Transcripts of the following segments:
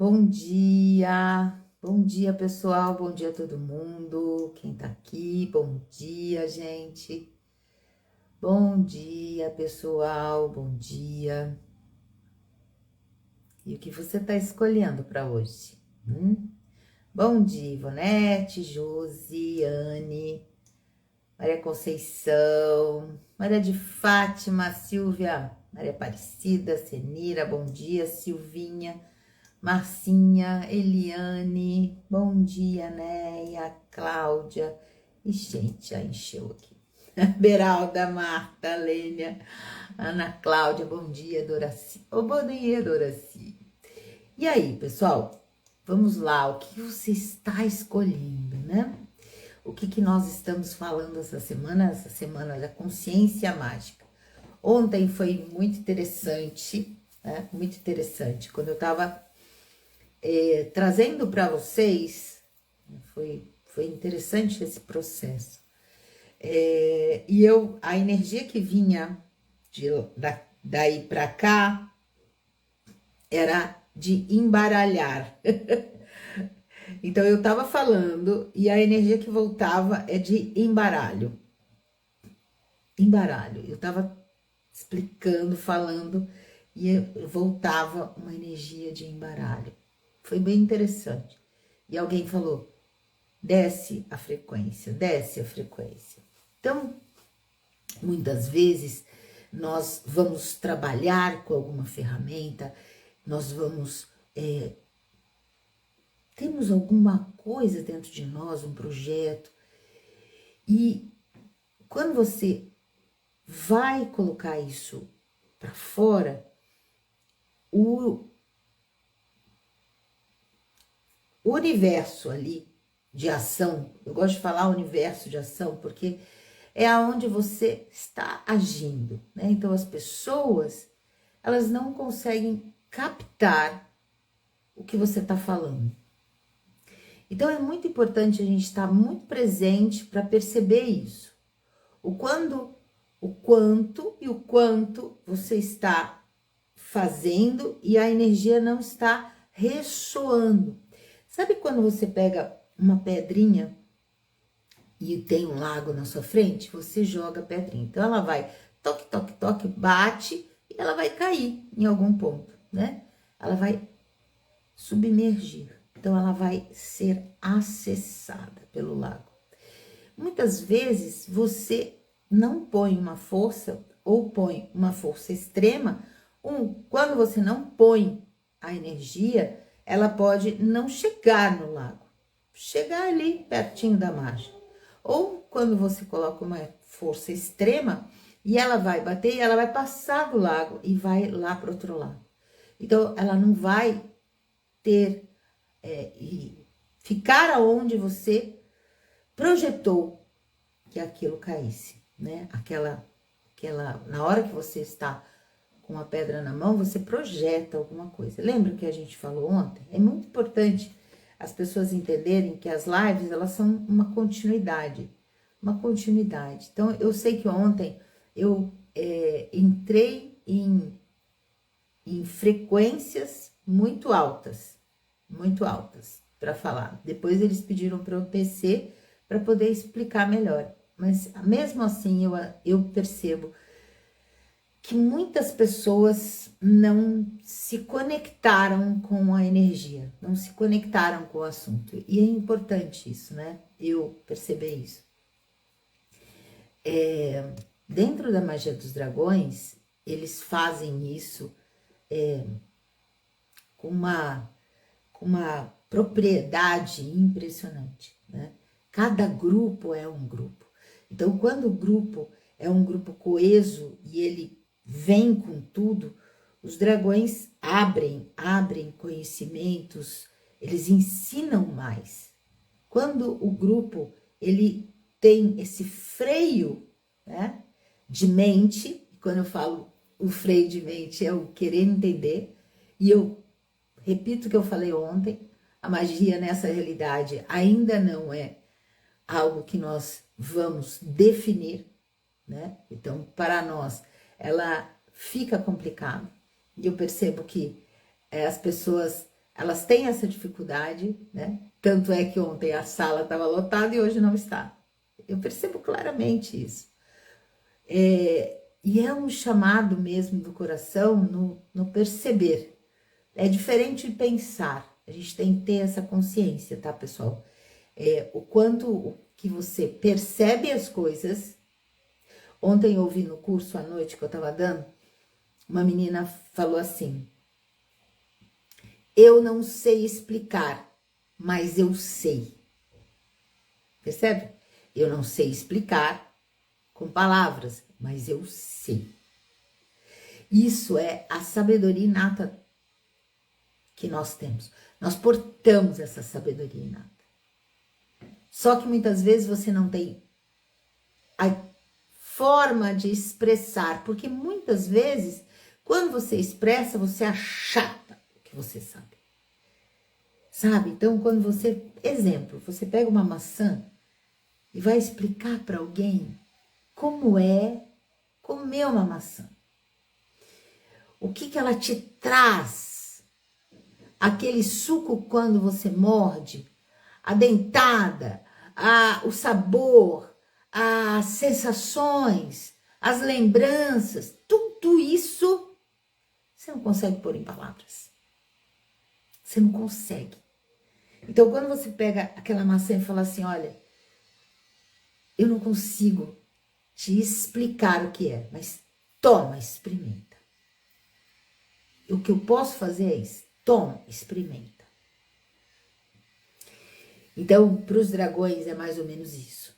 bom dia pessoal, bom dia a todo mundo, quem tá aqui, bom dia gente, bom dia pessoal, bom dia. E o que você tá escolhendo para hoje? Bom dia Ivonete, Josiane, Maria Conceição, Maria de Fátima, Silvia, Maria Aparecida, Senira, bom dia, Silvinha, Marcinha, Eliane, bom dia, Neia, Cláudia, e gente, já encheu aqui. Beralda, Marta, Lênia, Ana Cláudia, bom dia, Doraci. Ô, bom dia, Doraci. E aí, pessoal, vamos lá, o que você está escolhendo, né? O que nós estamos falando essa semana da consciência mágica. Ontem foi muito interessante, né? Muito interessante, quando eu estava trazendo para vocês, foi interessante esse processo. E a energia que vinha daí para cá era de embaralhar. Então eu estava falando e a energia que voltava é de embaralho. Embaralho. Eu estava explicando, falando e voltava uma energia de embaralho. Foi bem interessante. E alguém falou, desce a frequência, desce a frequência. Então, muitas vezes, nós vamos trabalhar com alguma ferramenta, nós vamos... temos alguma coisa dentro de nós, um projeto, e quando você vai colocar isso para fora, o universo ali de ação, eu gosto de falar universo de ação, porque é aonde você está agindo, né? Então as pessoas, elas não conseguem captar o que você está falando. Então é muito importante a gente estar muito presente para perceber isso. O quanto e o quanto você está fazendo e a energia não está ressoando. Sabe quando você pega uma pedrinha e tem um lago na sua frente? Você joga a pedrinha. Então ela vai toque, toque, toque, bate e ela vai cair em algum ponto, né? Ela vai submergir. Então ela vai ser acessada pelo lago. Muitas vezes você não põe uma força ou põe uma força extrema. Quando você não põe a energia, ela pode não chegar no lago, chegar ali pertinho da margem. Ou quando você coloca uma força extrema e ela vai bater, ela vai passar do lago e vai lá para o outro lado. Então ela não vai ter e ficar aonde você projetou que aquilo caísse, né? Na hora que você está com a pedra na mão, você projeta alguma coisa. Lembra que a gente falou ontem? É muito importante as pessoas entenderem que as lives, elas são uma continuidade. Então, eu sei que ontem eu entrei em frequências muito altas para falar. Depois eles pediram para eu descer para poder explicar melhor. Mas mesmo assim eu percebo que muitas pessoas não se conectaram com a energia, não se conectaram com o assunto. E é importante isso, né? Eu perceber isso. Dentro da magia dos dragões, eles fazem isso com uma propriedade impressionante, né? Cada grupo é um grupo. Então, quando o grupo é um grupo coeso e ele vem com tudo, os dragões abrem conhecimentos, eles ensinam mais. Quando o grupo ele tem esse freio, né, de mente, quando eu falo o freio de mente é o querer entender, e eu repito o que eu falei ontem, a magia nessa realidade ainda não é algo que nós vamos definir, né? Então, para nós, ela fica complicada. E eu percebo que as pessoas, elas têm essa dificuldade, né? Tanto é que ontem a sala estava lotada e hoje não está. Eu percebo claramente isso. E é um chamado mesmo do coração no perceber. É diferente de pensar. A gente tem que ter essa consciência, tá, pessoal? O quanto que você percebe as coisas. Ontem eu ouvi no curso à noite que eu estava dando, uma menina falou assim: eu não sei explicar, mas eu sei. Percebe? Eu não sei explicar com palavras, mas eu sei. Isso é a sabedoria inata que nós temos. Nós portamos essa sabedoria inata. Só que muitas vezes você não tem a forma de expressar, porque muitas vezes, quando você expressa, você achata o que você sabe. Sabe? Então, quando você... Exemplo, você pega uma maçã e vai explicar para alguém como é comer uma maçã. O que ela te traz? Aquele suco quando você morde, a dentada, o sabor, as sensações, as lembranças, tudo isso você não consegue pôr em palavras. Você não consegue. Então, quando você pega aquela maçã e fala assim, olha, eu não consigo te explicar o que é, mas toma, experimenta. O que eu posso fazer é isso, toma, experimenta. Então, para os dragões é mais ou menos isso.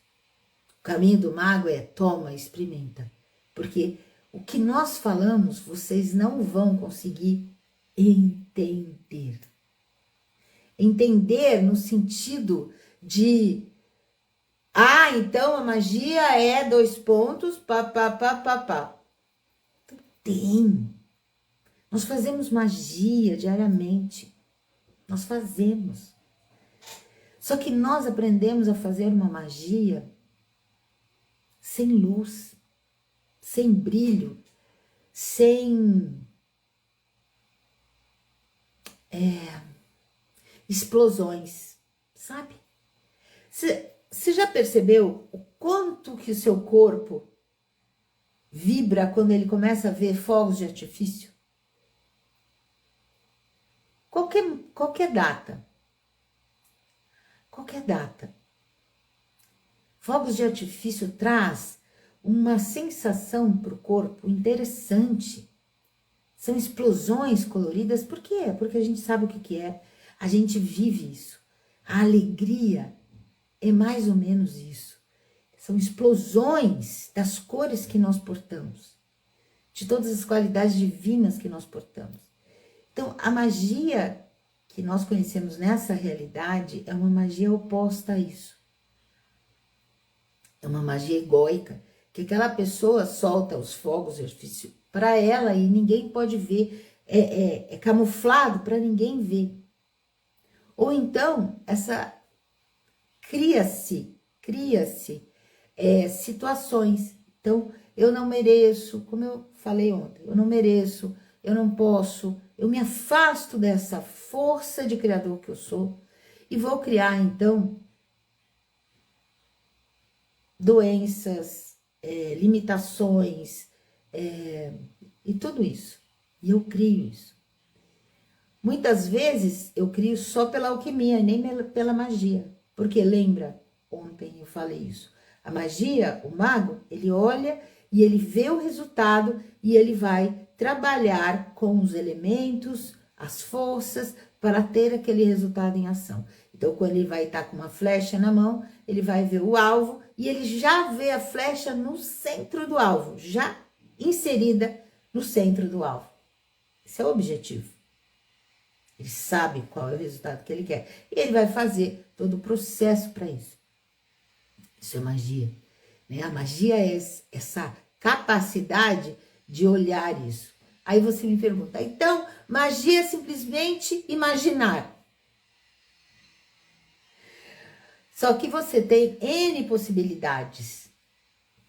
O caminho do mago é toma, experimenta. Porque o que nós falamos, vocês não vão conseguir entender. Entender no sentido de... então a magia é 2 pontos, pá. Tem. Nós fazemos magia diariamente. Nós fazemos. Só que nós aprendemos a fazer uma magia sem luz, sem brilho, sem explosões, sabe? Você já percebeu o quanto que o seu corpo vibra quando ele começa a ver fogos de artifício? Qualquer data. Qualquer data. Fogos de artifício traz uma sensação para o corpo interessante. São explosões coloridas. Por quê? Porque a gente sabe o que é. A gente vive isso. A alegria é mais ou menos isso. São explosões das cores que nós portamos. De todas as qualidades divinas que nós portamos. Então, a magia que nós conhecemos nessa realidade é uma magia oposta a isso. É uma magia egóica, que aquela pessoa solta os fogos de artifício para ela e ninguém pode ver, é camuflado para ninguém ver. Ou então, cria-se situações. Então, eu não mereço, como eu falei ontem, eu não mereço, eu não posso, eu me afasto dessa força de criador que eu sou e vou criar, então, doenças, limitações e tudo isso. E eu crio isso. Muitas vezes eu crio só pela alquimia, nem pela magia. Porque lembra, ontem eu falei isso. A magia, o mago, ele olha e ele vê o resultado e ele vai trabalhar com os elementos, as forças, para ter aquele resultado em ação. Então, quando ele vai estar com uma flecha na mão, ele vai ver o alvo e ele já vê a flecha no centro do alvo, já inserida no centro do alvo. Esse é o objetivo. Ele sabe qual é o resultado que ele quer. E ele vai fazer todo o processo para isso. Isso é magia. Né? A magia é essa capacidade de olhar isso. Aí você me pergunta, então, magia é simplesmente imaginar. Só que você tem N possibilidades.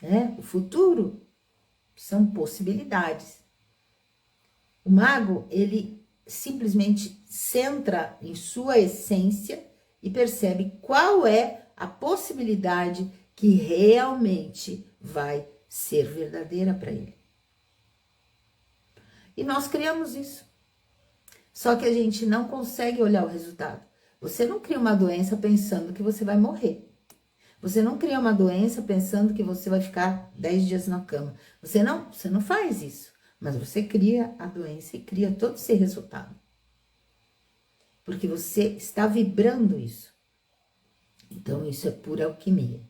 Né? O futuro são possibilidades. O mago, ele simplesmente centra em sua essência e percebe qual é a possibilidade que realmente vai ser verdadeira para ele. E nós criamos isso. Só que a gente não consegue olhar o resultado. Você não cria uma doença pensando que você vai morrer. Você não cria uma doença pensando que você vai ficar 10 dias na cama. Você não faz isso. Mas você cria a doença e cria todo esse resultado. Porque você está vibrando isso. Então, isso é pura alquimia.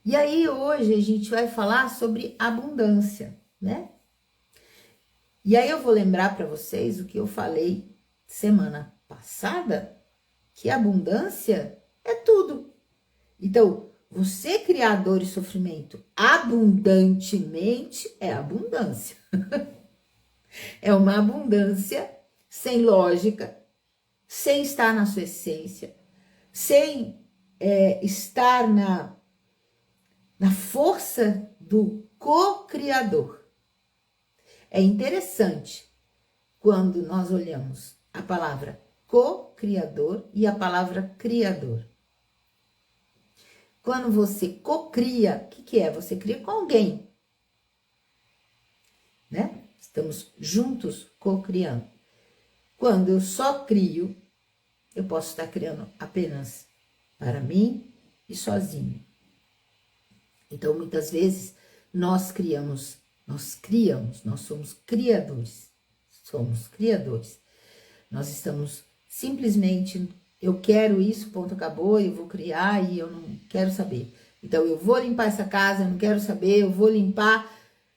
E aí, hoje, a gente vai falar sobre abundância, né? E aí, eu vou lembrar para vocês o que eu falei semana passada, que abundância é tudo. Então, você criar dor e sofrimento abundantemente é abundância. É uma abundância sem lógica, sem estar na sua essência, sem estar na força do co-criador. É interessante quando nós olhamos a palavra co-criador e a palavra criador. Quando você co-cria, o que é? Você cria com alguém, né? Estamos juntos co-criando. Quando eu só crio, eu posso estar criando apenas para mim e sozinho. Então, muitas vezes, nós somos criadores. Somos criadores. Nós estamos simplesmente, eu quero isso, ponto, acabou, eu vou criar e eu não quero saber. Então, eu vou limpar essa casa, eu não quero saber, eu vou limpar,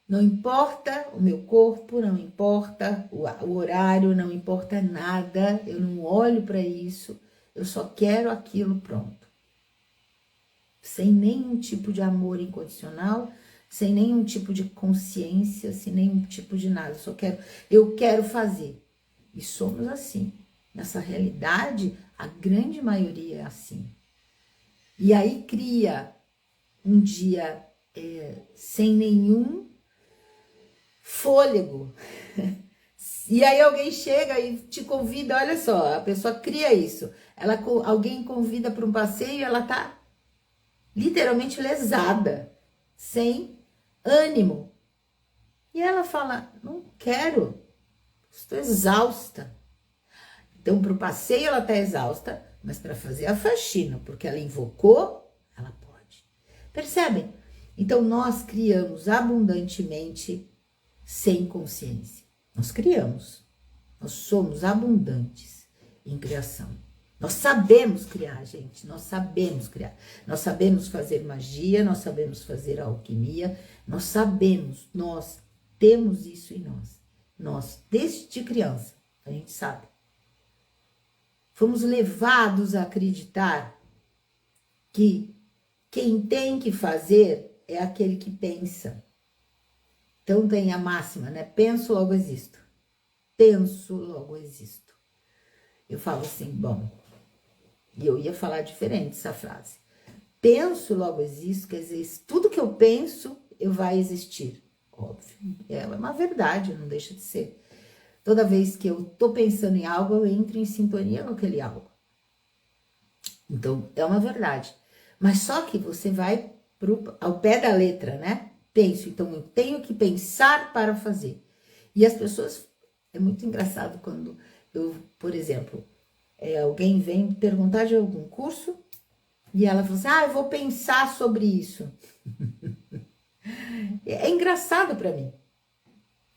não importa o meu corpo, não importa o horário, não importa nada, eu não olho para isso, eu só quero aquilo pronto. Sem nenhum tipo de amor incondicional, sem nenhum tipo de consciência, sem nenhum tipo de nada, eu quero fazer. E somos assim. Nessa realidade, a grande maioria é assim. E aí cria um dia sem nenhum fôlego. E aí alguém chega e te convida, olha só, a pessoa cria isso. Alguém convida para um passeio e ela tá literalmente lesada, sem ânimo. E ela fala, não quero, estou exausta. Então, para o passeio ela está exausta, mas para fazer a faxina, porque ela invocou, ela pode. Percebem? Então, nós criamos abundantemente sem consciência. Nós criamos. Nós somos abundantes em criação. Nós sabemos criar, gente. Nós sabemos criar. Nós sabemos fazer magia, nós sabemos fazer alquimia, nós temos isso em nós. Nós, desde criança, a gente sabe. Fomos levados a acreditar que quem tem que fazer é aquele que pensa. Então tem a máxima, né? Penso, logo existo. Penso, logo existo. Eu falo assim, bom, e eu ia falar diferente essa frase. Penso, logo existo, quer dizer, tudo que eu penso, vai existir. Óbvio, é uma verdade, não deixa de ser. Toda vez que eu tô pensando em algo, eu entro em sintonia com aquele algo. Então, é uma verdade. Mas só que você vai ao pé da letra, né? Penso, então eu tenho que pensar para fazer. E as pessoas, é muito engraçado quando eu, por exemplo, alguém vem perguntar de algum curso e ela fala assim, eu vou pensar sobre isso. É engraçado para mim.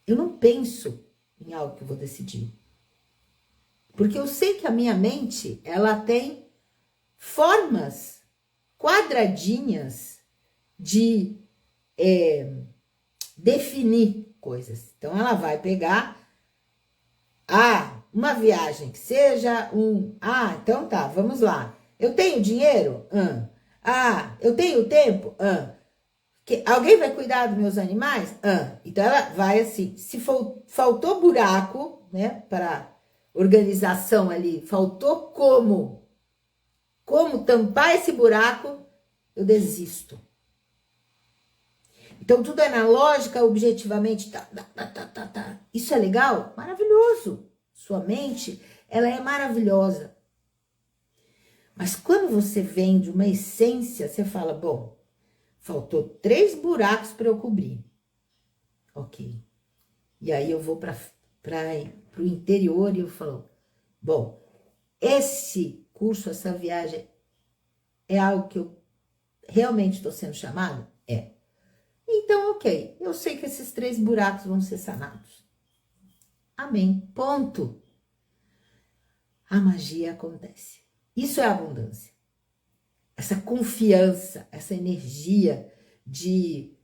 Eu não penso em algo que eu vou decidir. Porque eu sei que a minha mente, ela tem formas quadradinhas de definir coisas. Então, ela vai pegar uma viagem que seja então tá, vamos lá. Eu tenho dinheiro? Eu tenho tempo? Alguém vai cuidar dos meus animais? Então, ela vai assim, se faltou buraco, né, para organização ali, faltou como tampar esse buraco, eu desisto. Então, tudo é na lógica, objetivamente, tá. Isso é legal? Maravilhoso. Sua mente, ela é maravilhosa. Mas quando você vem de uma essência, você fala, bom, faltou 3 buracos para eu cobrir. Ok. E aí eu vou para o interior e eu falo, bom, esse curso, essa viagem é algo que eu realmente estou sendo chamado? É. Então, ok, eu sei que esses 3 buracos vão ser sanados. Amém. Ponto. A magia acontece. Isso é abundância. Essa confiança, essa energia de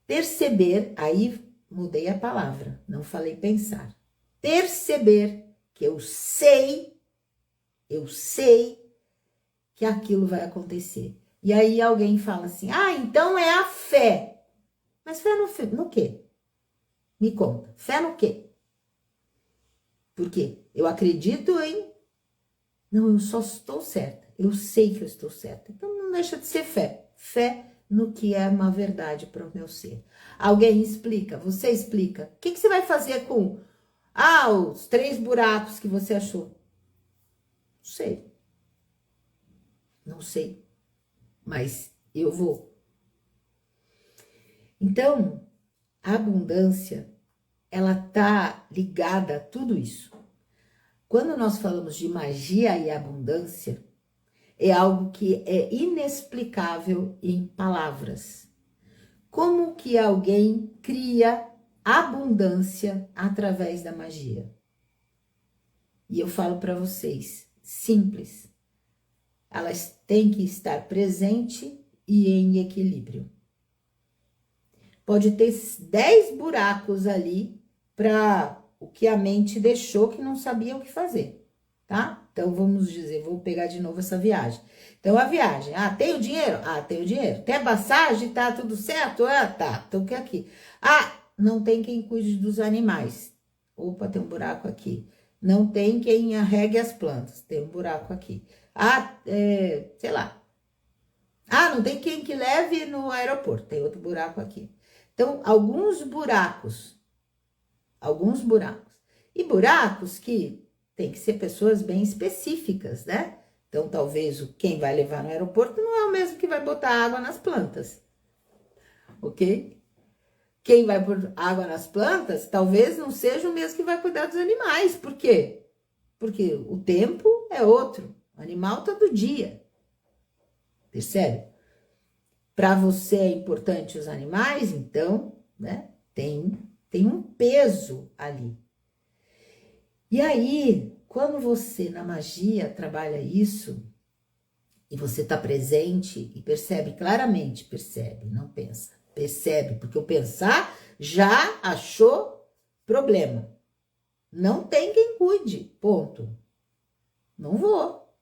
perceber, aí mudei a palavra, não falei pensar. Perceber que eu sei que aquilo vai acontecer. E aí alguém fala assim, então é a fé. Mas fé no quê? Me conta, fé no quê? Por quê? Eu acredito em... Não, eu só estou certa. Eu sei que eu estou certa. Então não deixa de ser fé. Fé no que é uma verdade para o meu ser. Alguém explica, você explica. O que você vai fazer com os 3 buracos que você achou? Não sei. Não sei. Mas eu vou. Então, a abundância, ela tá ligada a tudo isso. Quando nós falamos de magia e abundância, é algo que é inexplicável em palavras. Como que alguém cria abundância através da magia? E eu falo para vocês, simples. Elas têm que estar presente e em equilíbrio. Pode ter 10 buracos ali para o que a mente deixou que não sabia o que fazer, tá? Então, vamos dizer, vou pegar de novo essa viagem. Então, a viagem, tem o dinheiro? Tem o dinheiro. Tem a passagem? Tá tudo certo? Tá. Então, o que é aqui? Não tem quem cuide dos animais. Opa, tem um buraco aqui. Não tem quem regue as plantas. Tem um buraco aqui. Sei lá. Não tem quem que leve no aeroporto. Tem outro buraco aqui. Então, alguns buracos. E buracos que tem que ser pessoas bem específicas, né? Então, talvez quem vai levar no aeroporto não é o mesmo que vai botar água nas plantas, ok? Quem vai pôr água nas plantas, talvez não seja o mesmo que vai cuidar dos animais. Por quê? Porque o tempo é outro. O animal todo dia. Percebe? Para você é importante os animais, então, né? Tem um peso ali. E aí, quando você, na magia, trabalha isso, e você está presente e percebe claramente, percebe, não pensa, percebe, porque o pensar já achou problema. Não tem quem cuide, ponto. Não vou.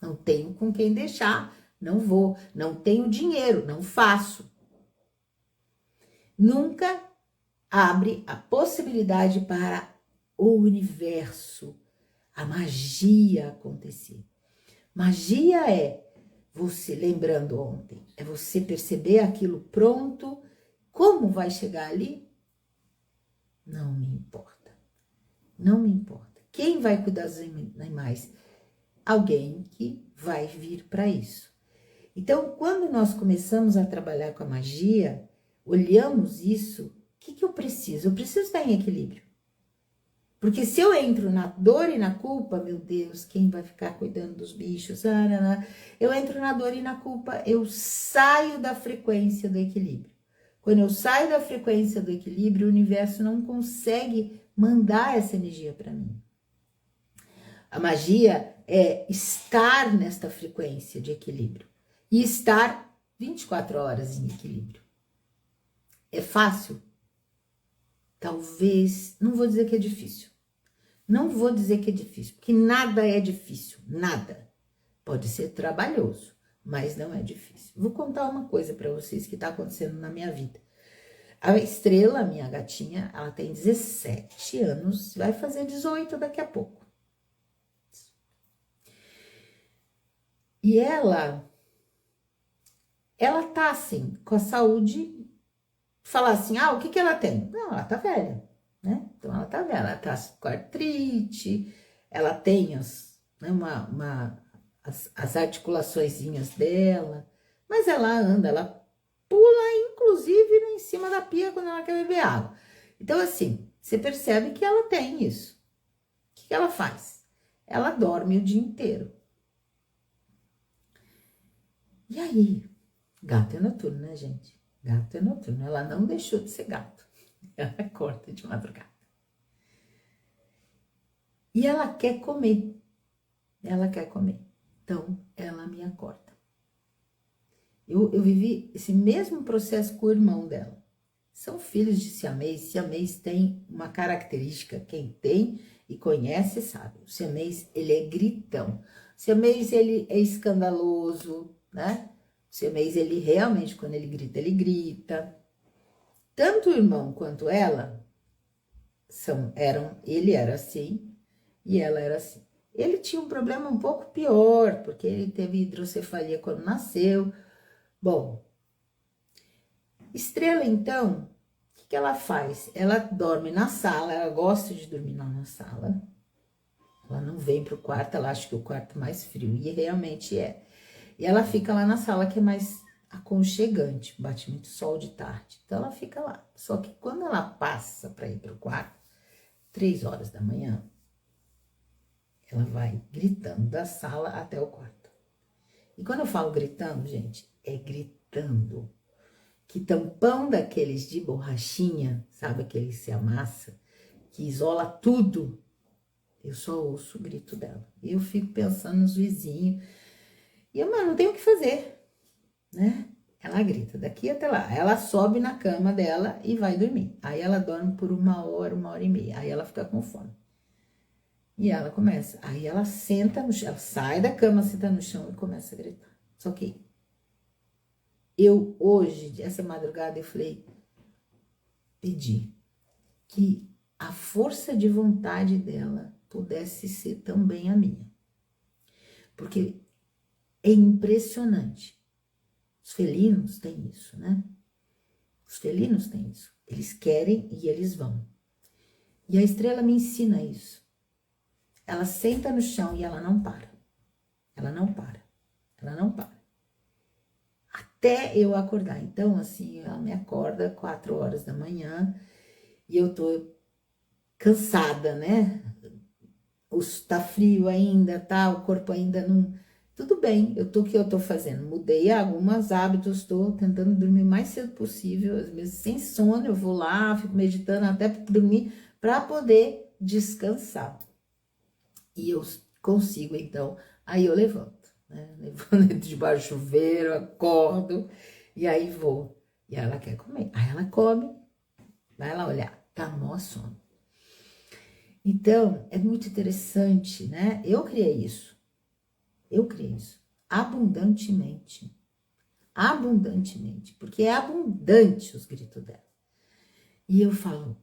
Não tenho com quem deixar, não vou. Não tenho dinheiro, não faço. Nunca abre a possibilidade para o universo, a magia acontecer. Magia é você, lembrando ontem, é você perceber aquilo pronto. Como vai chegar ali? Não me importa. Não me importa. Quem vai cuidar dos animais? Alguém que vai vir para isso. Então, quando nós começamos a trabalhar com a magia, olhamos isso, o que eu preciso? Eu preciso estar em equilíbrio. Porque se eu entro na dor e na culpa, meu Deus, quem vai ficar cuidando dos bichos? Eu entro na dor e na culpa, eu saio da frequência do equilíbrio. Quando eu saio da frequência do equilíbrio, o universo não consegue mandar essa energia para mim. A magia é estar nesta frequência de equilíbrio e estar 24 horas em equilíbrio. É fácil? Talvez, não vou dizer que é difícil. Não vou dizer que é difícil, porque nada é difícil, nada. Pode ser trabalhoso, mas não é difícil. Vou contar uma coisa para vocês que está acontecendo na minha vida. A Estrela, minha gatinha, ela tem 17 anos, vai fazer 18 daqui a pouco. E ela tá assim, com a saúde, falar assim, o que ela tem? Não, ela tá velha, né? Então, ela tá vendo, ela tá com artrite, ela tem né, as articulaçõezinhas dela, mas ela anda, ela pula, inclusive, em cima da pia quando ela quer beber água. Então, assim, você percebe que ela tem isso. O que ela faz? Ela dorme o dia inteiro. E aí? Gato é noturno, né, gente? Gato é noturno. Ela não deixou de ser gato. Ela acorda de madrugada. E ela quer comer. Ela quer comer. Então, ela me acorda. Eu vivi esse mesmo processo com o irmão dela. São filhos de siamês. Siamês tem uma característica. Quem tem e conhece sabe. O siamês, ele é gritão. O siamês, ele é escandaloso, né? O siamês, ele realmente, quando ele grita, ele grita. Tanto o irmão quanto ela ele era assim e ela era assim. Ele tinha um problema um pouco pior, porque ele teve hidrocefalia quando nasceu. Bom, Estrela, então, o que ela faz? Ela dorme na sala, ela gosta de dormir lá na sala. Ela não vem pro quarto, ela acha que o quarto é mais frio, e realmente é. E ela fica lá na sala, que é mais aconchegante, bate muito sol de tarde. Então, ela fica lá. Só que quando ela passa para ir pro quarto, 3 horas da manhã, ela vai gritando da sala até o quarto. E quando eu falo gritando, gente, é gritando. Que tampão daqueles de borrachinha, sabe, aquele que se amassa, que isola tudo, eu só ouço o grito dela. E eu fico pensando nos vizinhos. E eu, mano, não tenho o que fazer, né? Ela grita daqui até lá. Ela sobe na cama dela e vai dormir. Aí ela dorme por 1 hora e meia. Aí ela fica com fome. E ela começa. Aí ela senta no chão. Ela sai da cama, senta no chão e começa a gritar. Só que eu, hoje, essa madrugada, eu falei, pedi que a força de vontade dela pudesse ser também a minha. Porque é impressionante. Os felinos têm isso, né? Os felinos têm isso. Eles querem e eles vão. E a Estrela me ensina isso. Ela senta no chão e ela não para. Ela não para. Ela não para. Até eu acordar. Então, assim, ela me acorda 4 horas da manhã e eu tô cansada, né? Tá frio ainda, tá? O corpo ainda não... Tudo bem, o que eu tô fazendo? Mudei alguns hábitos, estou tentando dormir o mais cedo possível, às vezes sem sono, eu vou lá, fico meditando até dormir, para poder descansar. E eu consigo, então, aí eu levanto, né? Levanto debaixo do chuveiro, acordo, e aí vou. E ela quer comer. Aí ela come, vai lá olhar, tá mó sono. Então, é muito interessante, né? Eu criei isso, abundantemente, porque é abundante os gritos dela. E eu falo,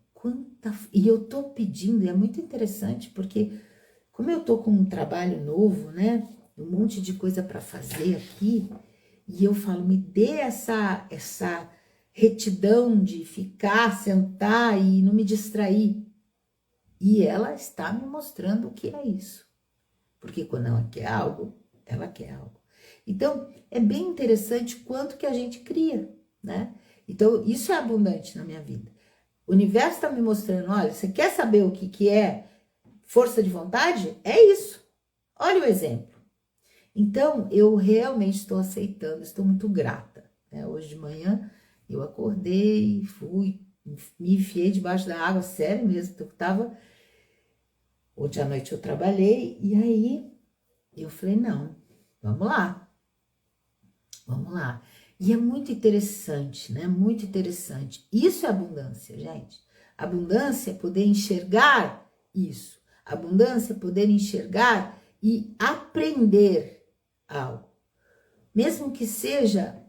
e eu tô pedindo, e é muito interessante, porque como eu tô com um trabalho novo, né? Um monte de coisa para fazer aqui, e eu falo, me dê essa retidão de ficar, sentar e não me distrair. E ela está me mostrando o que é isso. Porque quando ela quer algo, ela quer algo. Então, é bem interessante quanto que a gente cria, né? Então, isso é abundante na minha vida. O universo está me mostrando, olha, você quer saber o que é força de vontade? É isso. Olha o exemplo. Então, eu realmente estou aceitando, estou muito grata, né? Hoje de manhã, eu acordei, fui, me enfiei debaixo da água, sério mesmo, eu tava... Hoje à noite eu trabalhei, e aí eu falei, não, vamos lá. E é muito interessante, né? Muito interessante. Isso é abundância, gente. Abundância é poder enxergar isso. Abundância é poder enxergar e aprender algo. Mesmo que seja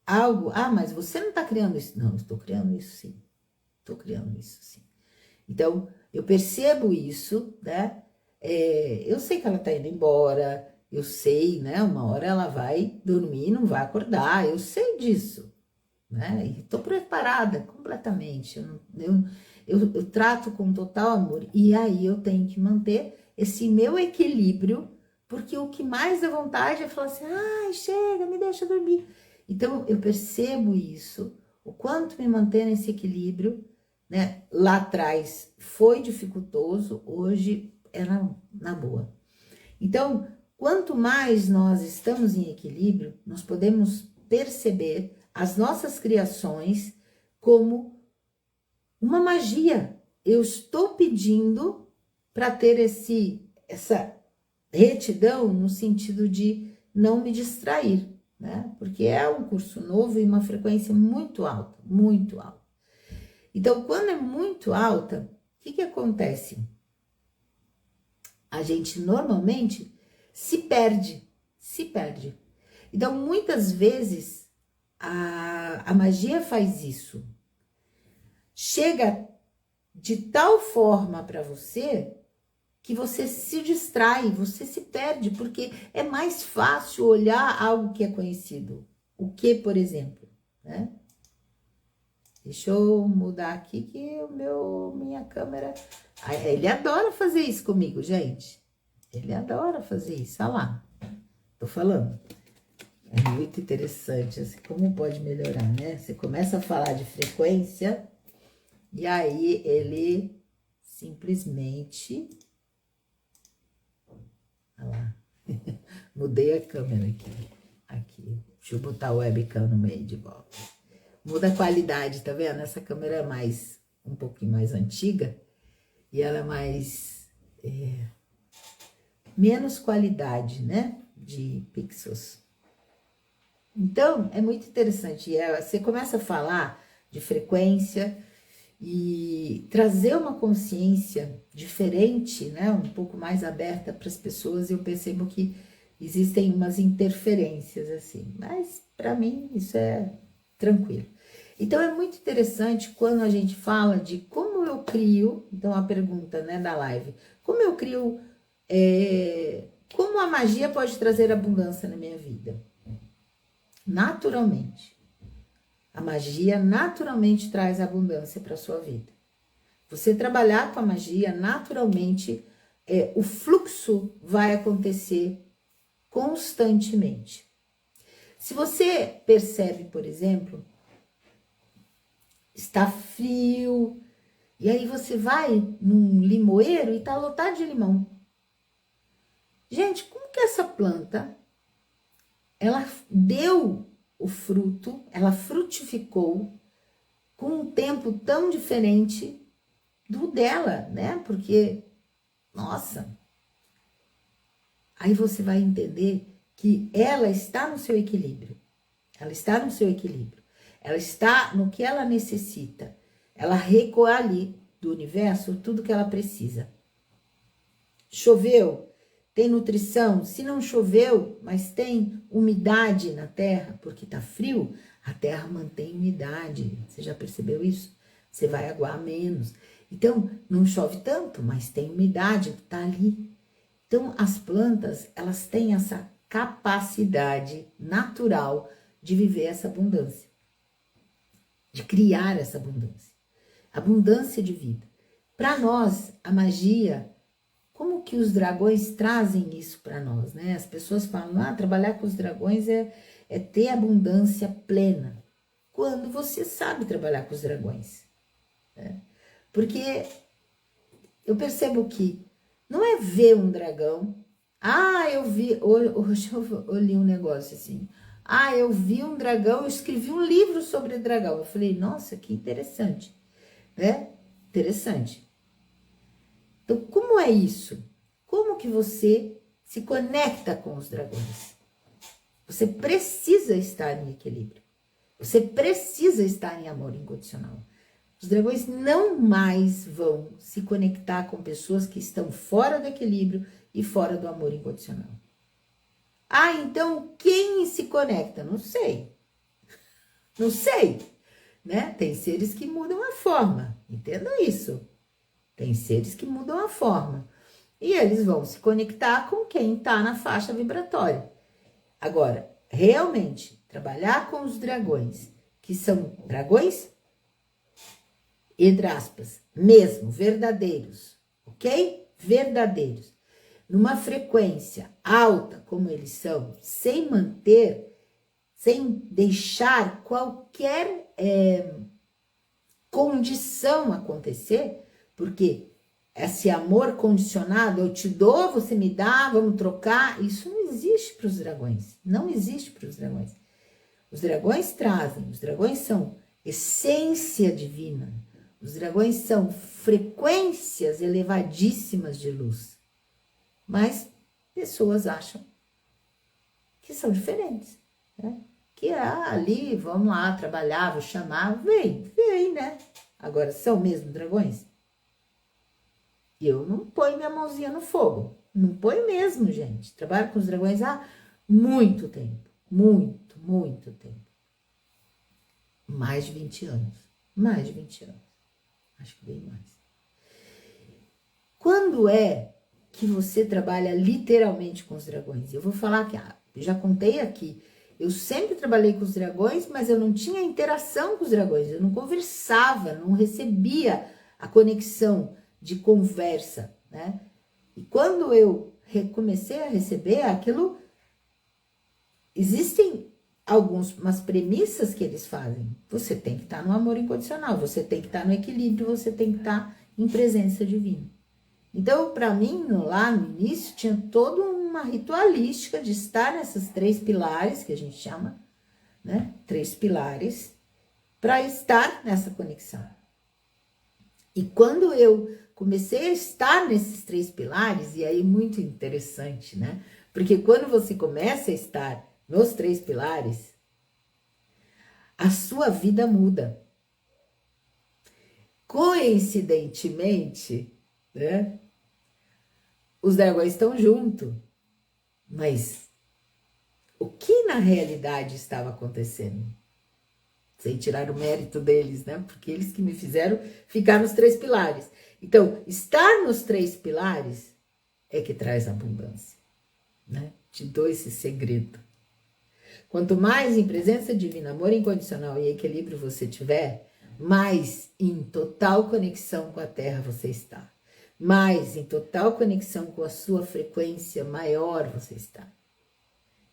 algo, mas você não está criando isso. Não, estou criando isso sim. Estou criando isso sim. Então, eu percebo isso, né? Eu sei que ela tá indo embora, eu sei, né? Uma hora ela vai dormir e não vai acordar, eu sei disso. né? E estou preparada completamente. Eu trato com total amor. E aí eu tenho que manter esse meu equilíbrio, porque o que mais dá vontade é falar assim, ai, chega, me deixa dormir. Então eu percebo isso, o quanto me manter nesse equilíbrio, né? Lá atrás foi dificultoso, hoje é na boa. Então, quanto mais nós estamos em equilíbrio, nós podemos perceber as nossas criações como uma magia. Eu estou pedindo para ter essa retidão no sentido de não me distrair, né? Porque é um curso novo e uma frequência muito alta, muito alta. Então, quando é muito alta, o que acontece? A gente normalmente se perde. Então, muitas vezes, a magia faz isso. Chega de tal forma para você que você se distrai, você se perde, porque é mais fácil olhar algo que é conhecido. O que, por exemplo, né? Deixa eu mudar aqui que minha câmera... Ele adora fazer isso comigo, gente. Ele adora fazer isso, olha lá. Tô falando. É muito interessante, assim, como pode melhorar, né? Você começa a falar de frequência e aí ele simplesmente... Olha lá. Mudei a câmera aqui. Deixa eu botar o webcam no meio de volta. Muda a qualidade, tá vendo? Essa câmera é um pouquinho mais antiga e ela é mais... menos qualidade, né? De pixels. Então, é muito interessante. Você começa a falar de frequência e trazer uma consciência diferente, né? Um pouco mais aberta para as pessoas. Eu percebo que existem umas interferências, assim. Mas, para mim, isso é tranquilo. Então, é muito interessante quando a gente fala de como eu crio... Então, a pergunta, né, da live. Como eu crio... como a magia pode trazer abundância na minha vida? Naturalmente. A magia naturalmente traz abundância para a sua vida. Você trabalhar com a magia, naturalmente, o fluxo vai acontecer constantemente. Se você percebe, por exemplo, está frio, e aí você vai num limoeiro e está lotado de limão. Gente, como que essa planta, ela deu o fruto, ela frutificou com um tempo tão diferente do dela, né? Porque, nossa, aí você vai entender que ela está no seu equilíbrio. Ela está no seu equilíbrio. Ela está no que ela necessita. Ela recolhe do universo tudo que ela precisa. Choveu? Tem nutrição? Se não choveu, mas tem umidade na terra, porque tá frio, a terra mantém umidade. Você já percebeu isso? Você vai aguar menos. Então, não chove tanto, mas tem umidade, tá ali. Então, as plantas, elas têm essa capacidade natural de viver essa abundância, de criar essa abundância. Abundância de vida. Para nós, a magia... Como que os dragões trazem isso para nós, né? As pessoas falam, trabalhar com os dragões é ter abundância plena. Quando você sabe trabalhar com os dragões, né? Porque eu percebo que não é ver um dragão. Hoje eu li um negócio assim. Eu vi um dragão, eu escrevi um livro sobre dragão. Eu falei, nossa, que interessante, né? Interessante. Então, como é isso? Como que você se conecta com os dragões? Você precisa estar em equilíbrio. Você precisa estar em amor incondicional. Os dragões não mais vão se conectar com pessoas que estão fora do equilíbrio e fora do amor incondicional. Então quem se conecta? Não sei. Não sei, né? Tem seres que mudam a forma. Entendam isso. Tem seres que mudam a forma. E eles vão se conectar com quem está na faixa vibratória. Agora, realmente, trabalhar com os dragões que que são dragões, entre aspas, mesmo, verdadeiros, ok? Verdadeiros. Numa frequência alta, como eles são, sem manter, sem deixar qualquer condição acontecer, porque esse amor condicionado, eu te dou, você me dá, vamos trocar, isso não existe para os dragões, não existe para os dragões. Os dragões trazem, os dragões são essência divina, os dragões são frequências elevadíssimas de luz, mas pessoas acham que são diferentes, né? Que ali, vamos lá, trabalhar, vou chamar, vem, né? Agora, são mesmo dragões? Eu não ponho minha mãozinha no fogo, não ponho mesmo, gente. Trabalho com os dragões há muito tempo, muito tempo. Mais de 20 anos, acho que bem mais. Quando é que você trabalha literalmente com os dragões? Eu vou falar que, eu já contei aqui, eu sempre trabalhei com os dragões, mas eu não tinha interação com os dragões, eu não conversava, não recebia a conexão de conversa, né? E quando eu comecei a receber aquilo, existem algumas premissas que eles fazem. Você tem que estar no amor incondicional, você tem que estar no equilíbrio, você tem que estar em presença divina. Então, para mim, lá no início, tinha toda uma ritualística de estar nesses 3 pilares, que a gente chama, né? 3 pilares, para estar nessa conexão. E quando eu comecei a estar nesses 3 pilares, e aí muito interessante, né? Porque quando você começa a estar nos 3 pilares, a sua vida muda. Coincidentemente, né? Os dragões estão juntos, mas o que na realidade estava acontecendo? Sem tirar o mérito deles, né? Porque eles que me fizeram ficar nos 3 pilares. Então, estar nos 3 pilares é que traz abundância, né? Te dou esse segredo. Quanto mais em presença divina, amor incondicional e equilíbrio você tiver, mais em total conexão com a Terra você está. Mais em total conexão com a sua frequência maior você está.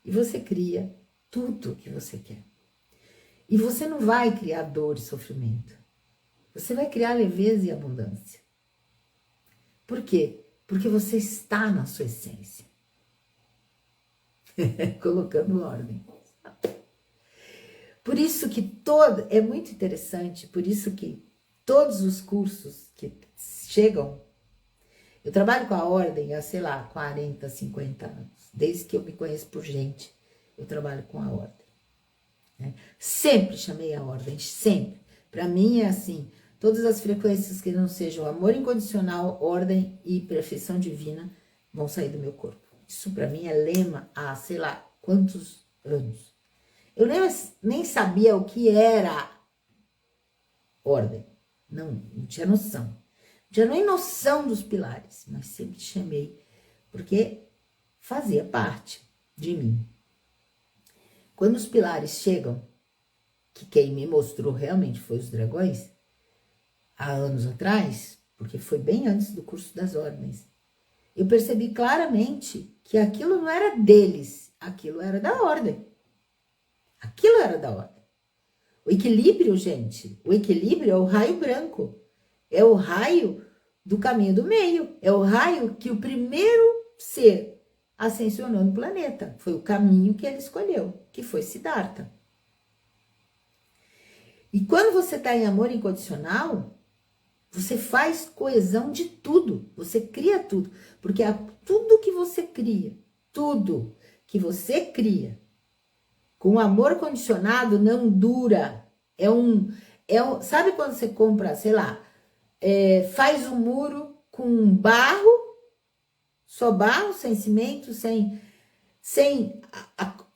E você cria tudo o que você quer. E você não vai criar dor e sofrimento. Você vai criar leveza e abundância. Por quê? Porque você está na sua essência. Colocando ordem. Por isso que é muito interessante, por isso que todos os cursos que chegam, eu trabalho com a ordem há, sei lá, 40, 50 anos. Desde que eu me conheço por gente, eu trabalho com a ordem. Né? Sempre chamei a ordem, sempre. Para mim é assim, todas as frequências que não sejam amor incondicional, ordem e perfeição divina vão sair do meu corpo. Isso para mim é lema há, sei lá, quantos anos. Eu nem sabia o que era ordem. Não tinha noção. Não tinha nem noção dos pilares, mas sempre chamei, porque fazia parte de mim. Quando os pilares chegam, que quem me mostrou realmente foi os dragões, há anos atrás, porque foi bem antes do curso das ordens, eu percebi claramente que aquilo não era deles, aquilo era da ordem. Aquilo era da ordem. O equilíbrio, gente, o equilíbrio é o raio branco. É o raio do caminho do meio. É o raio que o primeiro ser ascensionou no planeta. Foi o caminho que ele escolheu, que foi Siddhartha. E quando você está em amor incondicional, você faz coesão de tudo. Você cria tudo. Porque tudo que você cria, tudo que você cria, com amor condicionado não dura. Sabe quando você compra, sei lá, faz um muro com barro, só barro, sem cimento, sem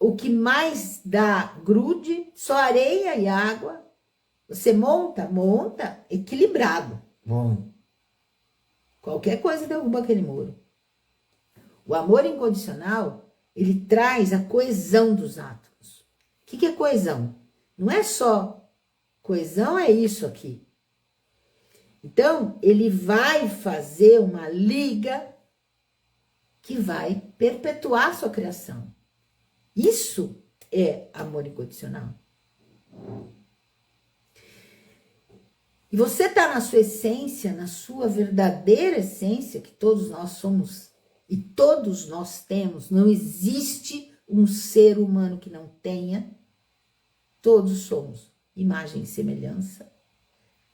o que mais dá grude, só areia e água. Você monta equilibrado. Bom, qualquer coisa derruba aquele muro. O amor incondicional, ele traz a coesão dos átomos. O que é coesão? Não é só Coesão é isso aqui. Então, ele vai fazer uma liga que vai perpetuar sua criação. Isso é amor incondicional. E você está na sua essência, na sua verdadeira essência, que todos nós somos e todos nós temos. Não existe um ser humano que não tenha. Todos somos imagem e semelhança.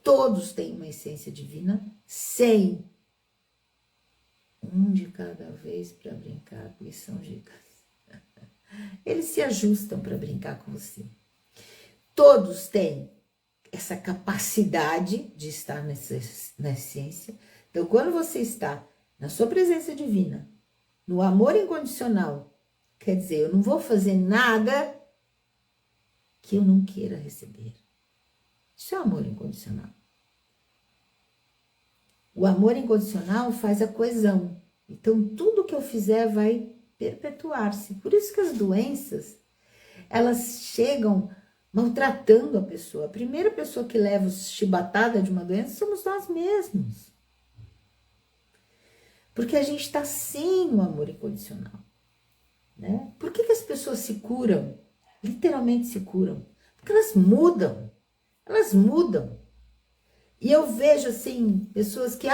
Todos têm uma essência divina, sem um de cada vez para brincar, porque são gigas. Eles se ajustam para brincar com você. Todos têm essa capacidade de estar na essência. Então, quando você está na sua presença divina, no amor incondicional, quer dizer, eu não vou fazer nada que eu não queira receber. Isso é amor incondicional. O amor incondicional faz a coesão. Então, tudo que eu fizer vai perpetuar-se. Por isso que as doenças, elas chegam maltratando a pessoa. A primeira pessoa que leva o chibatada de uma doença somos nós mesmos. Porque a gente está sem o amor incondicional. Né? Por que as pessoas se curam? Literalmente se curam. Porque elas mudam. Elas mudam. E eu vejo, assim, pessoas que,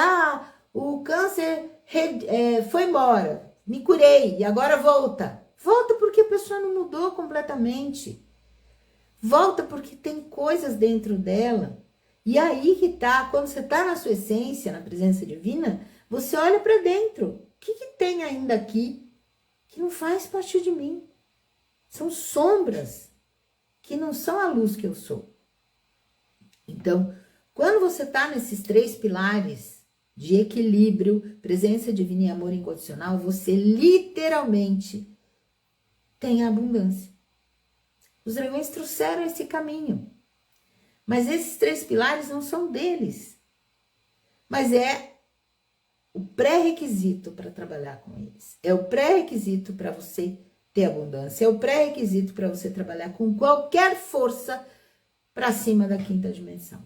o câncer foi embora, me curei e agora volta. Volta porque a pessoa não mudou completamente. Volta porque tem coisas dentro dela. E aí que tá, quando você tá na sua essência, na presença divina, você olha para dentro. O que tem ainda aqui que não faz parte de mim? São sombras que não são a luz que eu sou. Então, quando você tá nesses 3 pilares de equilíbrio, presença divina e amor incondicional, você literalmente tem a abundância. Os dragões trouxeram esse caminho. Mas esses 3 pilares não são deles. Mas é o pré-requisito para trabalhar com eles. É o pré-requisito para você ter abundância. É o pré-requisito para você trabalhar com qualquer força para cima da 5ª dimensão.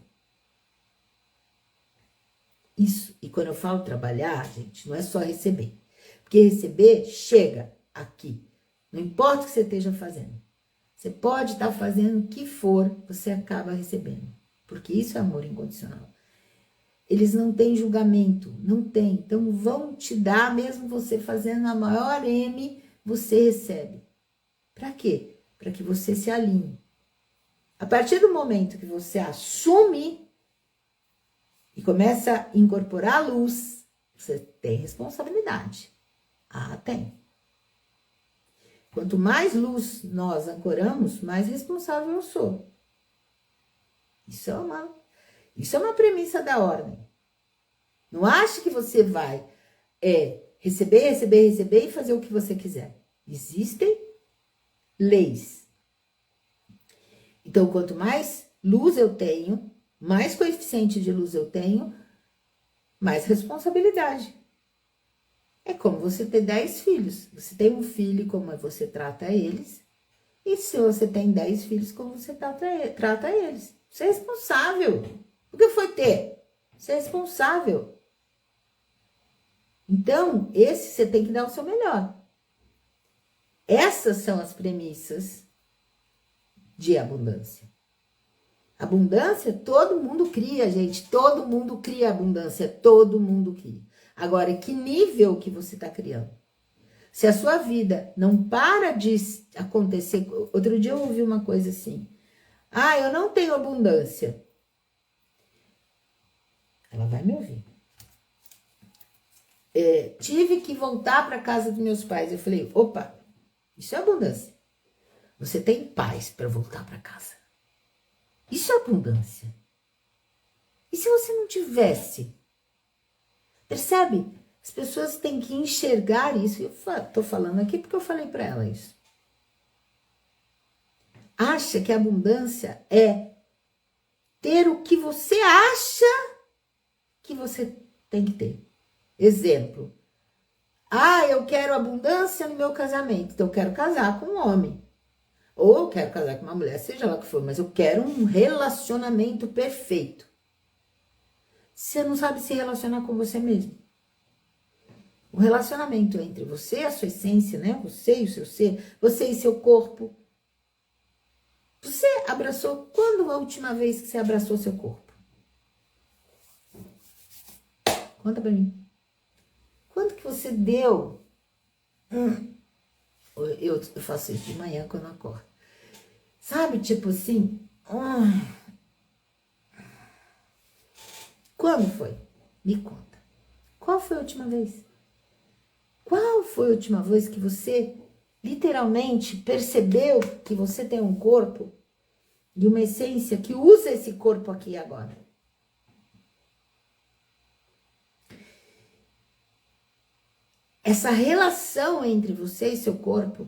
Isso. E quando eu falo trabalhar, gente, não é só receber. Porque receber chega aqui. Não importa o que você esteja fazendo. Você pode estar fazendo o que for, você acaba recebendo. Porque isso é amor incondicional. Eles não têm julgamento, não tem. Então vão te dar, mesmo você fazendo a maior M, você recebe. Para quê? Para que você se alinhe. A partir do momento que você assume e começa a incorporar a luz, você tem responsabilidade. Tem. Quanto mais luz nós ancoramos, mais responsável eu sou. Isso é uma premissa da ordem. Não ache que você vai receber e fazer o que você quiser. Existem leis. Então, quanto mais luz eu tenho, mais coeficiente de luz eu tenho, mais responsabilidade. É como você ter 10 filhos. Você tem um filho, como você trata eles. E se você tem 10 filhos, como você trata eles. Você é responsável. O que foi ter? Você é responsável. Então, esse você tem que dar o seu melhor. Essas são as premissas de abundância. Abundância, todo mundo cria, gente. Todo mundo cria abundância. Todo mundo cria. Agora, que nível que você está criando? Se a sua vida não para de acontecer... Outro dia eu ouvi uma coisa assim. Eu não tenho abundância. Ela vai me ouvir. Tive que voltar para casa dos meus pais. Eu falei, opa, isso é abundância. Você tem paz para voltar para casa. Isso é abundância. E se você não tivesse? Percebe? As pessoas têm que enxergar isso. Eu tô falando aqui porque eu falei para ela isso. Acha que a abundância é ter o que você acha que você tem que ter. Exemplo. Eu quero abundância no meu casamento. Então eu quero casar com um homem. Ou eu quero casar com uma mulher, seja lá o que for, mas eu quero um relacionamento perfeito. Você não sabe se relacionar com você mesmo. O relacionamento entre você e a sua essência, né? Você e o seu ser, você e seu corpo. Você abraçou, quando a última vez que você abraçou seu corpo? Conta pra mim. Quanto que você deu? Eu faço isso de manhã quando eu acordo. Sabe, tipo assim... Quando foi? Me conta. Qual foi a última vez? Qual foi a última vez que você literalmente percebeu que você tem um corpo e uma essência que usa esse corpo aqui agora? Essa relação entre você e seu corpo,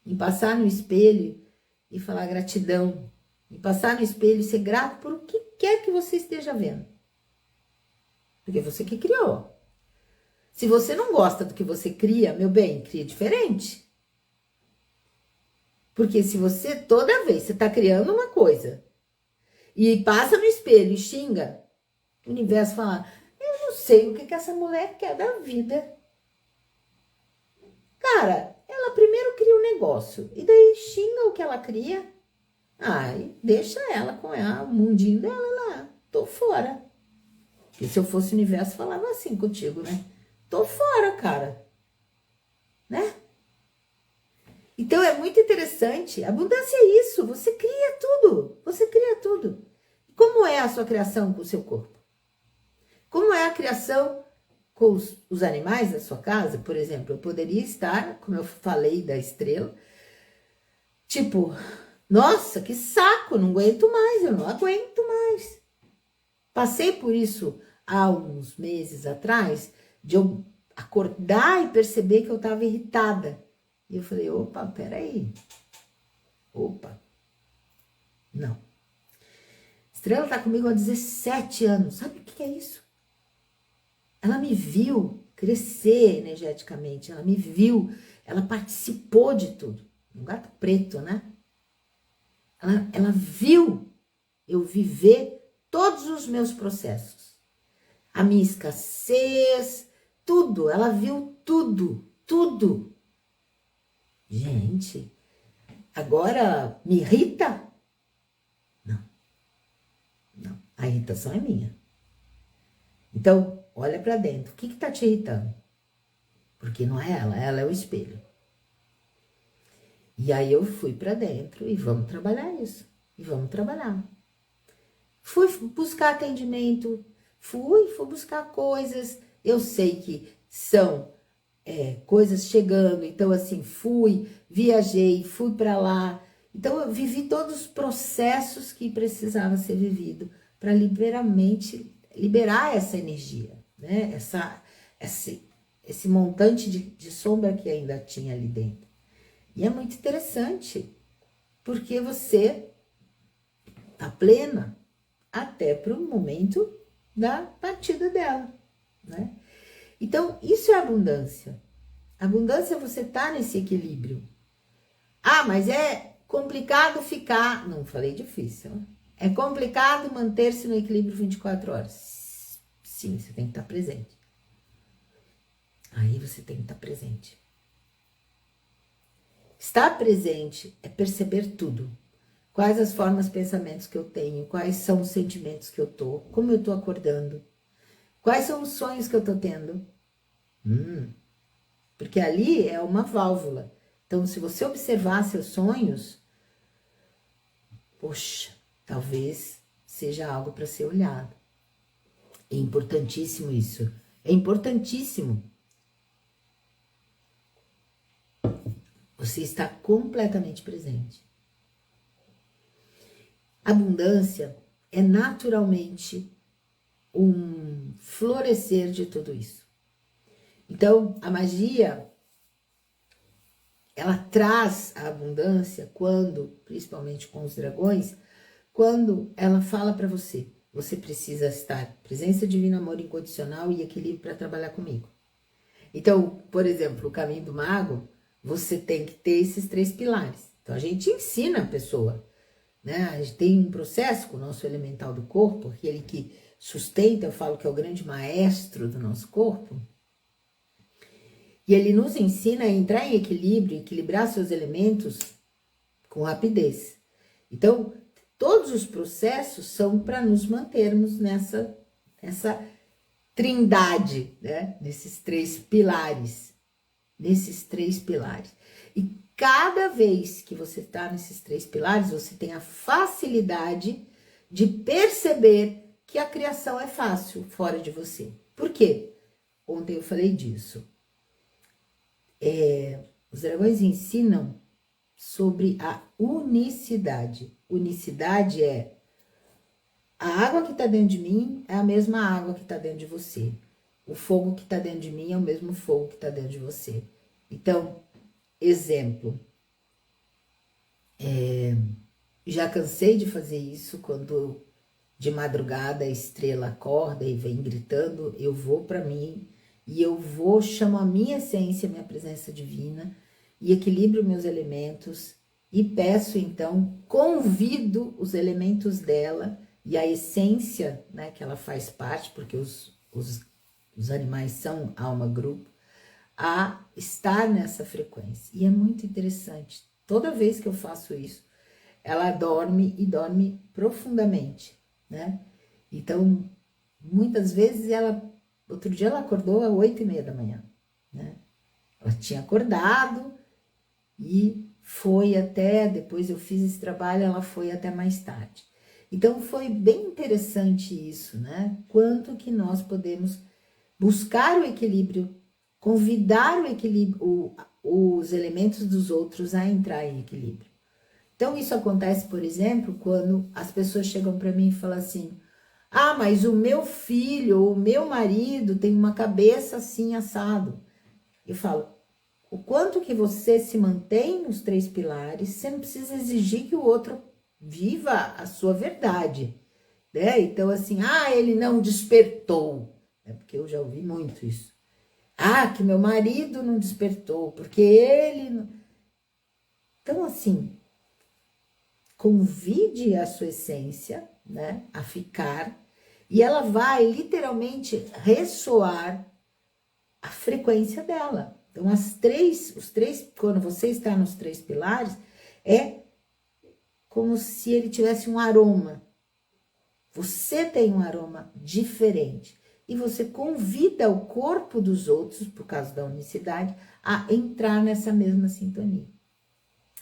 em passar no espelho e falar gratidão, em passar no espelho e ser grato por o que quer que você esteja vendo. Porque você que criou. Se você não gosta do que você cria, meu bem, cria diferente. Porque se você, toda vez, você tá criando uma coisa e passa no espelho e xinga, o universo fala, eu não sei o que essa mulher quer da vida. Cara, ela primeiro cria um negócio e daí xinga o que ela cria. Ai, deixa ela com ela, o mundinho dela lá, tô fora. E se eu fosse o universo, falava assim contigo, né? Tô fora, cara. Né? Então é muito interessante. Abundância é isso. Você cria tudo. Você cria tudo. Como é a sua criação com o seu corpo? Como é a criação com os animais da sua casa? Por exemplo, eu poderia estar, como eu falei da estrela, tipo, nossa, que saco, não aguento mais, eu não aguento mais. Passei por isso há uns meses atrás, de eu acordar e perceber que eu estava irritada. E eu falei, opa, peraí. Opa. Não. Estrela tá comigo há 17 anos. Sabe o que é isso? Ela me viu crescer energeticamente. Ela me viu. Ela participou de tudo. Um gato preto, né? Ela viu eu viver todos os meus processos. A minha escassez, tudo. Ela viu tudo. Tudo. Gente, agora me irrita? Não, não. A irritação é minha. Então, olha pra dentro. O que tá te irritando? Porque não é ela é o espelho. E aí eu fui pra dentro e vamos trabalhar isso. E vamos trabalhar. Fui buscar atendimento, fui buscar coisas. Eu sei que são coisas chegando, então assim, viajei, fui para lá. Então eu vivi todos os processos que precisava ser vivido para liberar essa energia, né? Esse montante de sombra que ainda tinha ali dentro. E é muito interessante, porque você tá plena até para o momento da partida dela, né? Então, isso é abundância. Abundância é você estar nesse equilíbrio. Ah, mas é complicado ficar... Não, falei difícil. Né? É complicado manter-se no equilíbrio 24 horas. Sim, você tem que estar presente. Aí você tem que estar presente. Estar presente é perceber tudo. Quais as formas, pensamentos que eu tenho, quais são os sentimentos que eu tô, como eu tô acordando. Quais são os sonhos que eu tô tendo? Porque ali é uma válvula. Então, se você observar seus sonhos, poxa, talvez seja algo para ser olhado. É importantíssimo isso. É importantíssimo. Você está completamente presente. Abundância é naturalmente um florescer de tudo isso. Então, a magia, ela traz a abundância quando, principalmente com os dragões, quando ela fala para você, você precisa estar presença divina, amor incondicional e equilíbrio para trabalhar comigo. Então, por exemplo, o caminho do mago, você tem que ter esses 3 pilares. Então a gente ensina a pessoa, né? A gente tem um processo com o nosso elemental do corpo, aquele que sustenta, eu falo que é o grande maestro do nosso corpo, e ele nos ensina a entrar em equilíbrio, equilibrar seus elementos com rapidez. Então, todos os processos são para nos mantermos nessa trindade, né? Nesses três pilares. E cada vez que você está nesses três pilares, você tem a facilidade de perceber que a criação é fácil fora de você. Por quê? Ontem eu falei disso. Os dragões ensinam sobre a unicidade. Unicidade é a água que está dentro de mim é a mesma água que está dentro de você. O fogo que está dentro de mim é o mesmo fogo que está dentro de você. Então, exemplo. Já cansei de fazer isso quando de madrugada a estrela acorda e vem gritando, eu vou para mim e eu vou, chamo a minha essência, minha presença divina e equilibro meus elementos e peço então, convido os elementos dela e a essência, né, que ela faz parte, porque os animais são alma-grupo, a estar nessa frequência. E é muito interessante, toda vez que eu faço isso, ela dorme e dorme profundamente, né? Então, muitas vezes outro dia ela acordou às 8h30 da manhã, né? Ela tinha acordado e foi até, depois eu fiz esse trabalho, ela foi até mais tarde. Então, foi bem interessante isso, né? Quanto que nós podemos buscar o equilíbrio, convidar o equilíbrio, os elementos dos outros a entrar em equilíbrio. Então, isso acontece, por exemplo, quando as pessoas chegam para mim e falam assim, ah, mas o meu filho ou o meu marido tem uma cabeça assim, assado. Eu falo, o quanto que você se mantém nos três pilares, você não precisa exigir que o outro viva a sua verdade, né? Então, assim, ah, ele não despertou, é porque eu já ouvi muito isso. Ah, que meu marido não despertou, porque ele... Não... Então, assim, convide a sua essência, né, a ficar, e ela vai literalmente ressoar a frequência dela. Então, quando você está nos três pilares, é como se ele tivesse um aroma. Você tem um aroma diferente. E você convida o corpo dos outros, por causa da unicidade, a entrar nessa mesma sintonia.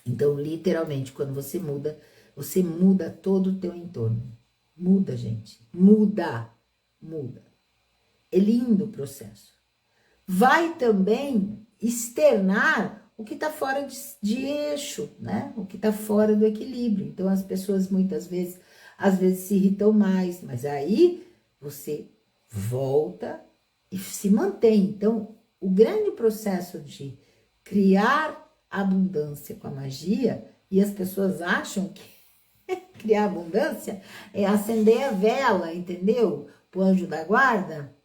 Então, literalmente, quando você muda todo o teu entorno. Muda, gente. Muda. É lindo o processo. Vai também externar o que está fora de eixo, né? O que está fora do equilíbrio. Então, as pessoas muitas vezes, às vezes se irritam mais, mas aí você volta e se mantém. Então, o grande processo de criar abundância com a magia, e as pessoas acham que criar abundância é acender a vela, entendeu? Pro anjo da guarda,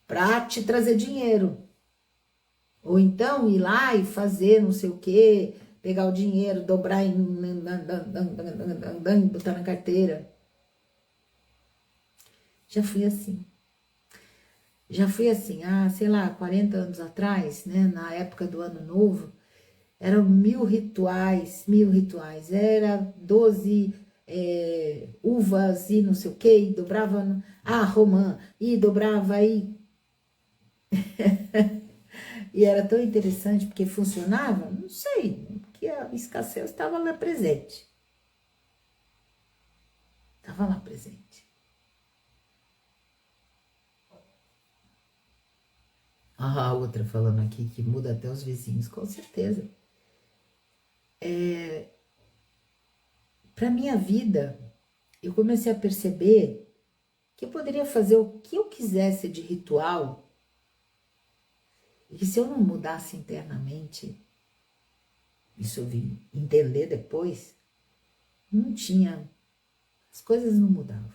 para te trazer dinheiro. Ou então ir lá e fazer não sei o quê, pegar o dinheiro, dobrar e botar na carteira. Já fui assim, sei lá, 40 anos atrás, né, na época do Ano Novo, eram 1000 rituais, era 12 uvas e não sei o que, e dobrava romã, e dobrava aí. E era tão interessante porque funcionava, não sei, porque a escassez estava lá presente. Estava lá presente. Ah, a outra falando aqui que muda até os vizinhos, com certeza. Para minha vida, eu comecei a perceber que eu poderia fazer o que eu quisesse de ritual, e que se eu não mudasse internamente, isso eu vim entender depois, não tinha, as coisas não mudavam.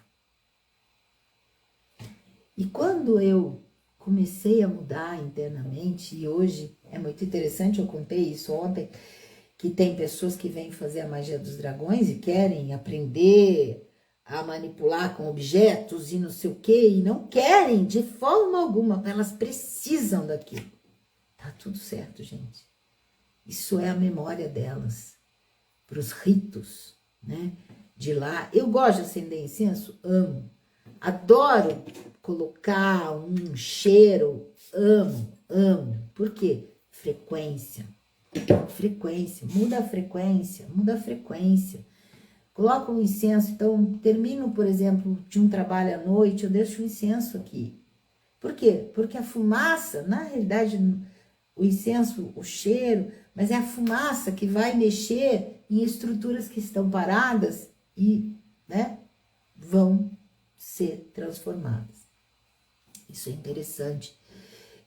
E quando eu comecei a mudar internamente, e hoje é muito interessante, eu contei isso ontem, que tem pessoas que vêm fazer a magia dos dragões e querem aprender a manipular com objetos e não sei o quê, e não querem de forma alguma, elas precisam daquilo. Tá tudo certo, gente. Isso é a memória delas, para os ritos, né? De lá. Eu gosto de acender incenso? Amo. Adoro colocar um cheiro? Amo, amo. Por quê? Frequência. Frequência. Muda a frequência, muda a frequência. Coloca um incenso, então termino, por exemplo, de um trabalho à noite, eu deixo o incenso aqui. Por quê? Porque a fumaça, na realidade, o incenso, o cheiro, mas é a fumaça que vai mexer em estruturas que estão paradas e, né, vão ser transformadas. Isso é interessante.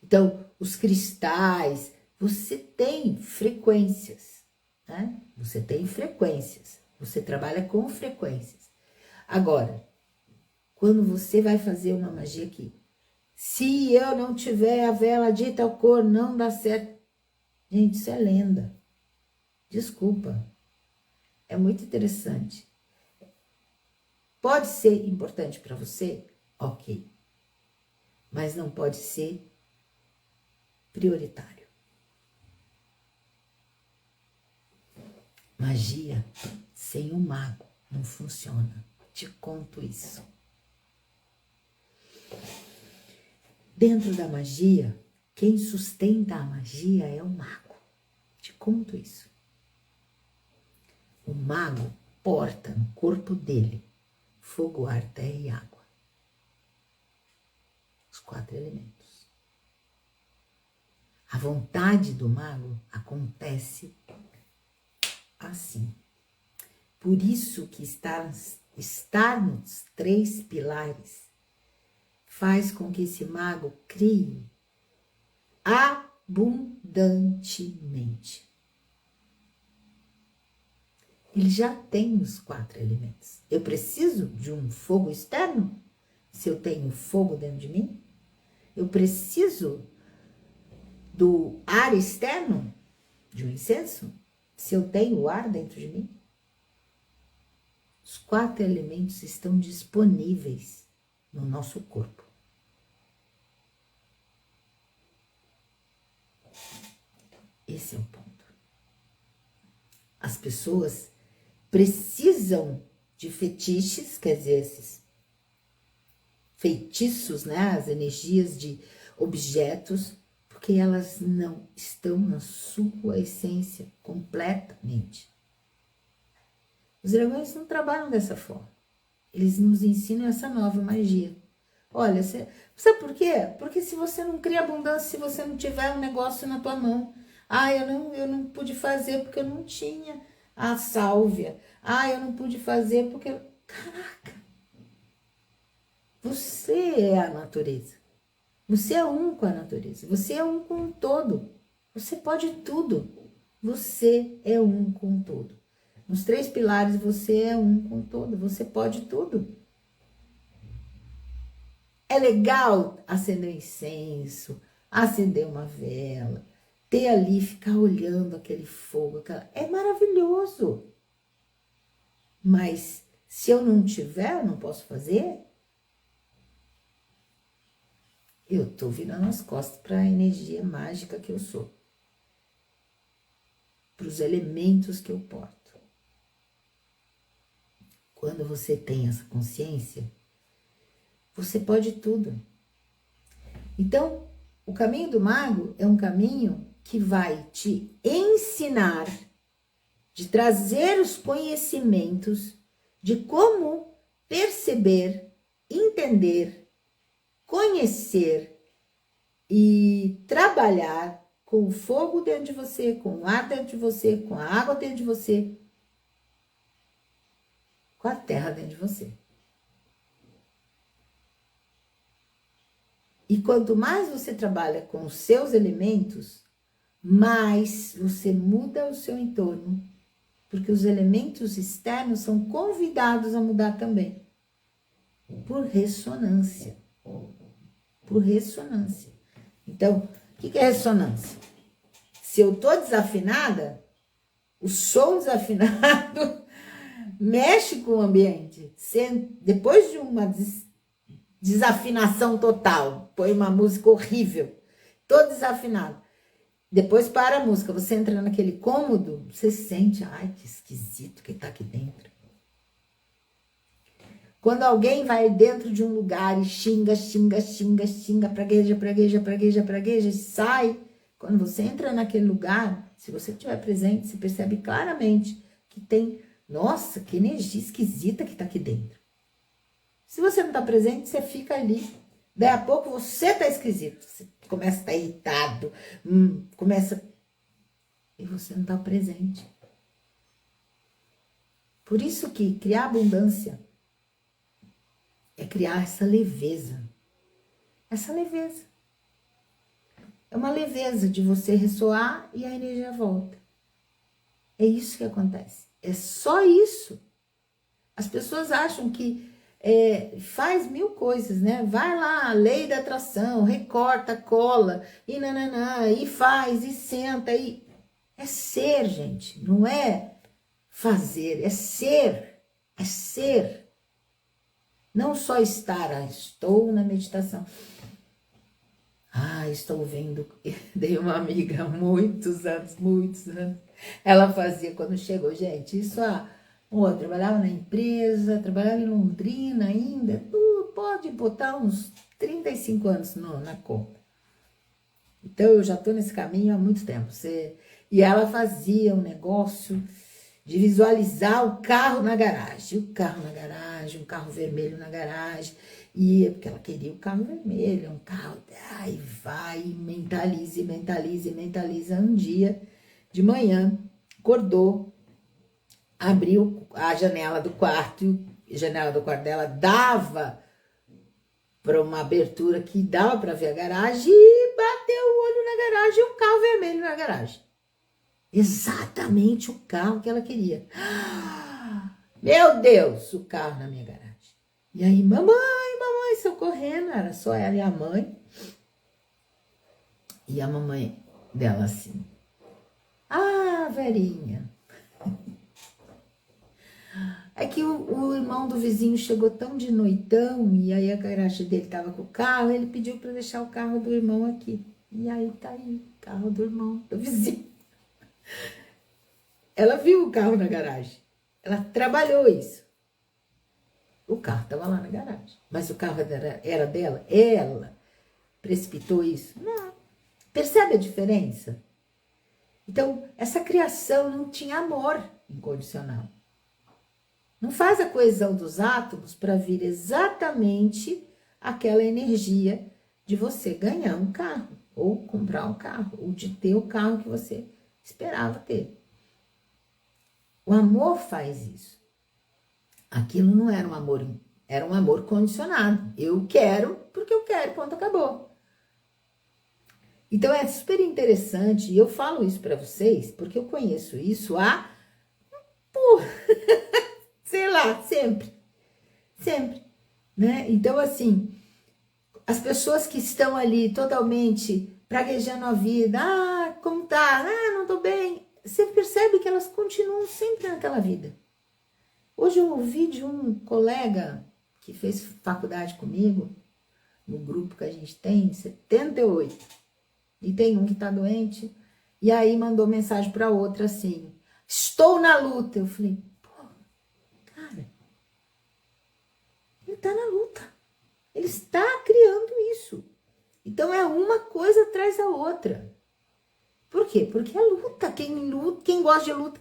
Então, os cristais, você tem frequências, né? Você tem frequências. Você trabalha com frequências. Agora, quando você vai fazer uma magia aqui, se eu não tiver a vela de tal cor, não dá certo. Gente, isso é lenda. Desculpa. É muito interessante. Pode ser importante para você? Ok. Mas não pode ser prioritário. Magia sem um mago não funciona. Te conto isso. Dentro da magia, quem sustenta a magia é o mago. Te conto isso. O mago porta no corpo dele fogo, ar, terra e água. Os 4 elementos. A vontade do mago acontece assim. Por isso que estar nos 3 pilares faz com que esse mago crie abundantemente. Ele já tem os 4 elementos. Eu preciso de um fogo externo? Se eu tenho fogo dentro de mim? Eu preciso do ar externo? De um incenso? Se eu tenho o ar dentro de mim? Os 4 elementos estão disponíveis no nosso corpo. Esse é o ponto. As pessoas precisam de fetiches, quer dizer, esses feitiços, né? As energias de objetos, porque elas não estão na sua essência completamente. Os dragões não trabalham dessa forma. Eles nos ensinam essa nova magia. Olha, sabe por quê? Porque se você não cria abundância, se você não tiver um negócio na tua mão, eu não pude fazer porque eu não tinha a sálvia. Eu não pude fazer porque... Caraca! Você é a natureza. Você é um com a natureza. Você é um com o todo. Você pode tudo. Você é um com o todo. Nos 3 pilares, você é um com o todo. Você pode tudo. É legal acender um incenso, acender uma vela, ter ali, ficar olhando aquele fogo. É maravilhoso. Mas se eu não tiver, eu não posso fazer. Eu tô virando as costas para a energia mágica que eu sou. Para os elementos que eu porto. Quando você tem essa consciência, você pode tudo. Então, o caminho do mago é um caminho que vai te ensinar, de trazer os conhecimentos de como perceber, entender, conhecer e trabalhar com o fogo dentro de você, com o ar dentro de você, com a água dentro de você, com a terra dentro de você. E quanto mais você trabalha com os seus elementos, mais você muda o seu entorno, porque os elementos externos são convidados a mudar também, por ressonância. Por ressonância. Então, o que é ressonância? Se eu estou desafinada, O som desafinado mexe com o ambiente. Depois de uma desafinação total, põe uma música horrível, todo desafinado. Depois para a música, você entra naquele cômodo, você sente, ai, que esquisito que tá aqui dentro. Quando alguém vai dentro de um lugar e xinga, pragueja, e sai, quando você entra naquele lugar, se você estiver presente, você percebe claramente que tem, nossa, que energia esquisita que tá aqui dentro. Se você não tá presente, você fica ali. Daí a pouco você tá esquisito, você começa a estar irritado, e você não tá presente. Por isso que criar abundância é criar essa leveza. Essa leveza. É uma leveza de você ressoar e a energia volta. É isso que acontece. É só isso. As pessoas acham que faz mil coisas, né? Vai lá, lei da atração, recorta, cola, e nananá, e faz, e senta, e... É ser, gente, não é fazer, é ser. É ser. Não só estar, estou na meditação. Estou vendo. Dei uma amiga há muitos anos. Ela fazia quando chegou, gente, isso trabalhava na empresa, trabalhava em Londrina ainda, pode botar uns 35 anos na conta. Então, eu já estou nesse caminho há muito tempo. E ela fazia um negócio de visualizar o carro na garagem. Um carro vermelho na garagem. E porque ela queria o carro vermelho, um carro, aí vai, mentaliza. Um dia, de manhã, acordou, abriu a janela do quarto dela dava para uma abertura que dava para ver a garagem e bateu o olho na garagem, um carro vermelho na garagem. Exatamente o carro que ela queria. Meu Deus, o carro na minha garagem. E aí, mamãe, saiu correndo, era só ela e a mãe. E a mamãe dela assim, Verinha, é que o irmão do vizinho chegou tão de noitão, e aí a garagem dele tava com o carro, ele pediu para deixar o carro do irmão aqui. E aí tá aí, o carro do irmão, do vizinho. Ela viu o carro na garagem, ela trabalhou isso. O carro tava lá na garagem, mas o carro era dela, ela precipitou isso? Não. Percebe a diferença? Então, essa criação não tinha amor incondicional. Não faz a coesão dos átomos para vir exatamente aquela energia de você ganhar um carro, ou comprar um carro, ou de ter o carro que você esperava ter. O amor faz isso. Aquilo não era um amor, era um amor condicionado. Eu quero porque eu quero, ponto, acabou. Então é super interessante, e eu falo isso para vocês porque eu conheço isso sei lá, sempre, né? Então, assim, as pessoas que estão ali totalmente praguejando a vida, como tá? Não tô bem. Você percebe que elas continuam sempre naquela vida. Hoje eu ouvi de um colega que fez faculdade comigo, no grupo que a gente tem, 78, e tem um que tá doente, e aí mandou mensagem para outra assim, estou na luta. Eu falei, cara, ele tá na luta, ele está criando isso. Então é uma coisa atrás da outra. Por quê? Porque é luta. Quem gosta de luta,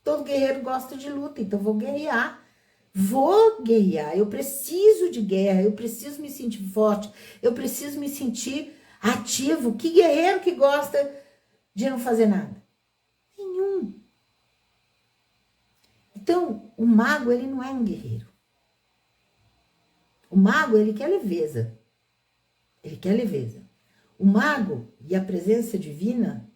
todo guerreiro gosta de luta, então vou guerrear. Eu preciso de guerra, eu preciso me sentir forte, eu preciso me sentir ativo. Que guerreiro que gosta de não fazer nada? Nenhum. Então, o mago, ele não é um guerreiro. O mago, ele quer leveza. Ele quer leveza. O mago e a presença divina,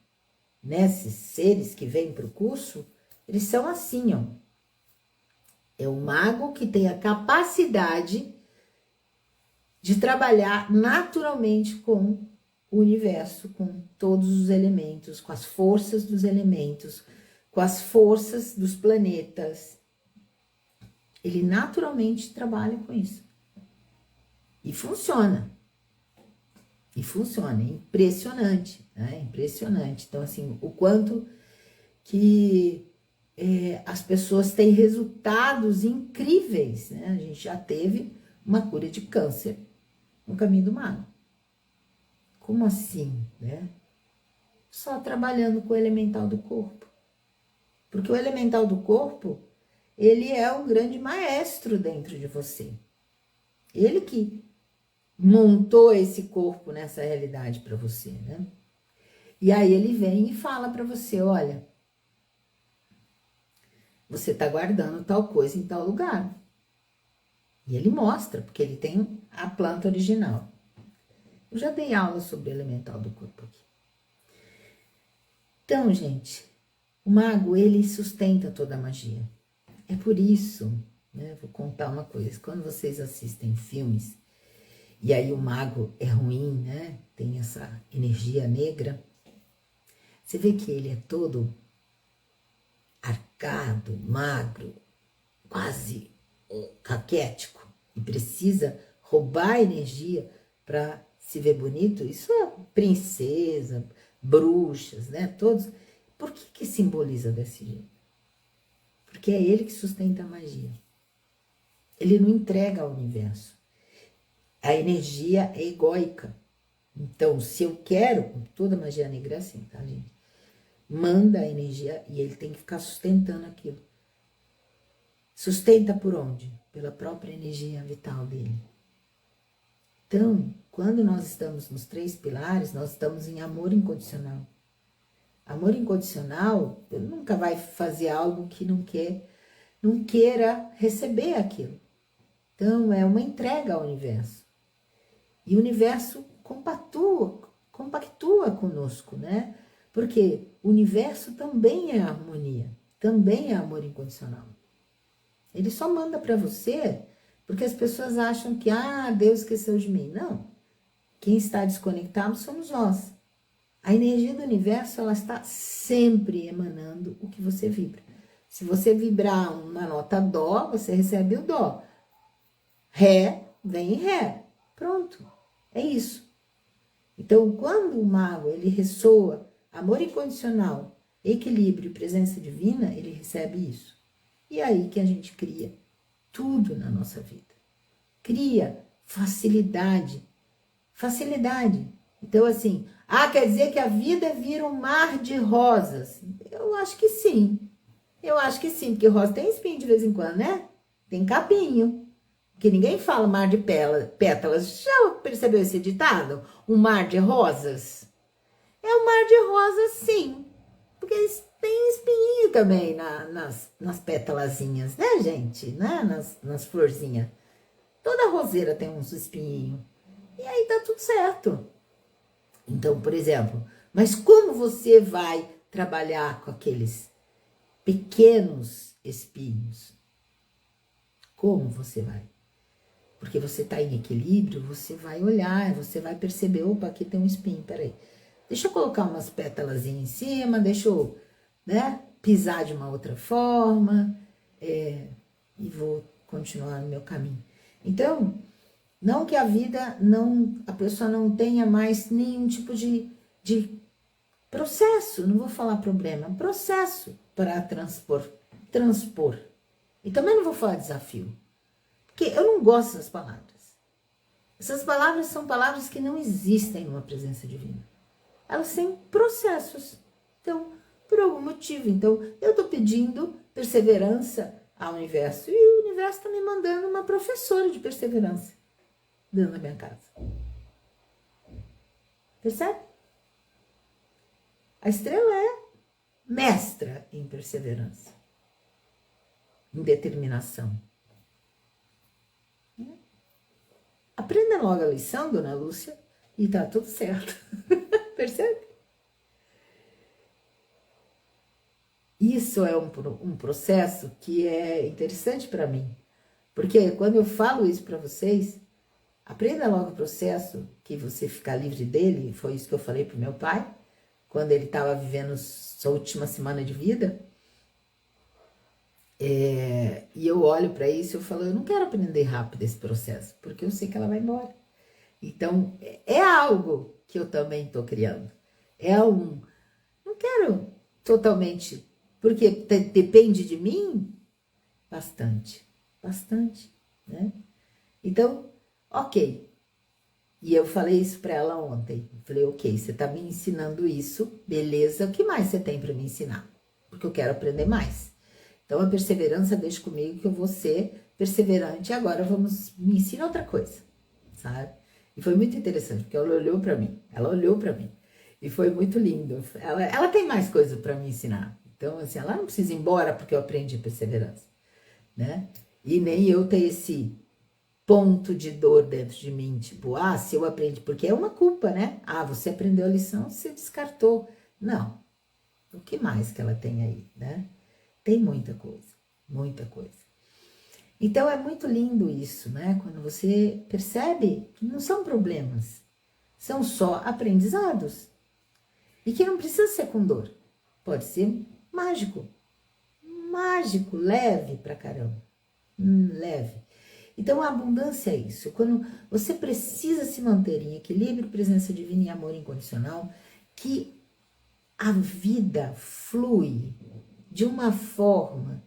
nesses seres que vêm para o curso, eles são assim, ó. É o mago que tem a capacidade de trabalhar naturalmente com o universo, com todos os elementos, com as forças dos elementos, com as forças dos planetas. Ele naturalmente trabalha com isso. E funciona. E funciona. É impressionante, né? Impressionante. Então, assim, o quanto que as pessoas têm resultados incríveis, né? A gente já teve uma cura de câncer no caminho do mago. Como assim, né? Só trabalhando com o elemental do corpo. Porque o elemental do corpo, ele é o grande maestro dentro de você. Ele que montou esse corpo nessa realidade para você, né? E aí ele vem e fala para você, olha, você tá guardando tal coisa em tal lugar. E ele mostra, porque ele tem a planta original. Eu já dei aula sobre o elemental do corpo aqui. Então, gente, o mago, ele sustenta toda a magia. É por isso, né? Vou contar uma coisa. Quando vocês assistem filmes, e aí o mago é ruim, né? Tem essa energia negra. Você vê que ele é todo arcado, magro, quase caquético. E precisa roubar a energia para se ver bonito. Isso é princesa, bruxas, né? Todos. Por que simboliza desse jeito? Porque é ele que sustenta a magia. Ele não entrega ao universo. A energia é egóica. Então, se eu quero, toda magia negra é assim, tá, gente? Manda a energia e ele tem que ficar sustentando aquilo. Sustenta por onde? Pela própria energia vital dele. Então, quando nós estamos nos 3 pilares, nós estamos em amor incondicional. Amor incondicional nunca vai fazer algo que não queira receber aquilo. Então, é uma entrega ao universo. E o universo compactua conosco, né? Porque o universo também é harmonia, também é amor incondicional. Ele só manda para você porque as pessoas acham que, Deus esqueceu de mim. Não. Quem está desconectado somos nós. A energia do universo, ela está sempre emanando o que você vibra. Se você vibrar uma nota dó, você recebe o dó. Ré, vem em ré. Pronto. É isso. Então, quando o mago, ele ressoa amor incondicional, equilíbrio e presença divina, ele recebe isso. E é aí que a gente cria tudo na nossa vida. Cria facilidade. Facilidade. Então, assim, quer dizer que a vida vira um mar de rosas? Eu acho que sim. Eu acho que sim, porque rosa tem espinho de vez em quando, né? Tem capinho. Porque ninguém fala mar de pétalas. Já percebeu esse ditado? Um mar de rosas? É um mar de rosas, sim. Porque tem espinho também nas pétalazinhas, né, gente? Né? Nas florzinhas. Toda roseira tem uns espinhinhos. E aí tá tudo certo. Então, por exemplo, mas como você vai trabalhar com aqueles pequenos espinhos? Como você vai? Porque você está em equilíbrio, você vai olhar, você vai perceber, opa, aqui tem um espinho, peraí. Deixa eu colocar umas pétalas em cima, deixa eu, né, pisar de uma outra forma, e vou continuar no meu caminho. Então, não que a pessoa não tenha mais nenhum tipo de processo, não vou falar problema, processo para transpor. E também não vou falar desafio. Porque eu não gosto dessas palavras. Essas palavras são palavras que não existem numa presença divina. Elas têm processos. Então, por algum motivo. Então, eu estou pedindo perseverança ao universo. E o universo está me mandando uma professora de perseverança dentro da minha casa. Percebe? A estrela é mestra em perseverança. Em determinação. Aprenda logo a lição, dona Lúcia, e tá tudo certo. Percebe? Isso é um processo que é interessante para mim. Porque quando eu falo isso para vocês, aprenda logo o processo, que você ficar livre dele. Foi isso que eu falei pro meu pai, quando ele estava vivendo sua última semana de vida. E eu olho para isso e eu falo, eu não quero aprender rápido esse processo, porque eu sei que ela vai embora. Então, é algo que eu também estou criando. Não quero totalmente, porque depende de mim bastante, bastante, né? Então, ok. E eu falei isso para ela ontem. Eu falei, ok, você está me ensinando isso, beleza. O que mais você tem para me ensinar? Porque eu quero aprender mais. Então, a perseverança deixa comigo que eu vou ser perseverante. Agora me ensina outra coisa, sabe? E foi muito interessante, porque ela olhou para mim. Ela olhou para mim. E foi muito lindo. Ela tem mais coisas para me ensinar. Então, assim, ela não precisa ir embora porque eu aprendi perseverança, né? E nem eu ter esse ponto de dor dentro de mim, tipo, se eu aprendi, porque é uma culpa, né? Você aprendeu a lição, você descartou. Não. O que mais que ela tem aí, né? Tem muita coisa, muita coisa. Então é muito lindo isso, né? Quando você percebe que não são problemas, são só aprendizados. E que não precisa ser com dor. Pode ser mágico. Mágico, leve pra caramba. Leve. Então a abundância é isso. Quando você precisa se manter em equilíbrio, presença divina e amor incondicional, que a vida flui de uma forma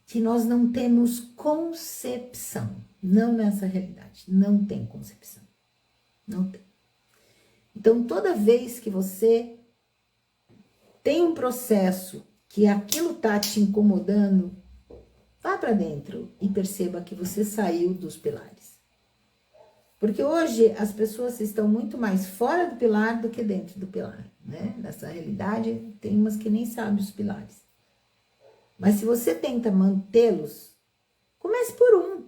que nós não temos concepção. Não nessa realidade. Não tem concepção. Não tem. Então, toda vez que você tem um processo que aquilo tá te incomodando, vá para dentro e perceba que você saiu dos pilares. Porque hoje as pessoas estão muito mais fora do pilar do que dentro do pilar, né? Nessa realidade, tem umas que nem sabem os pilares. Mas se você tenta mantê-los, comece por um.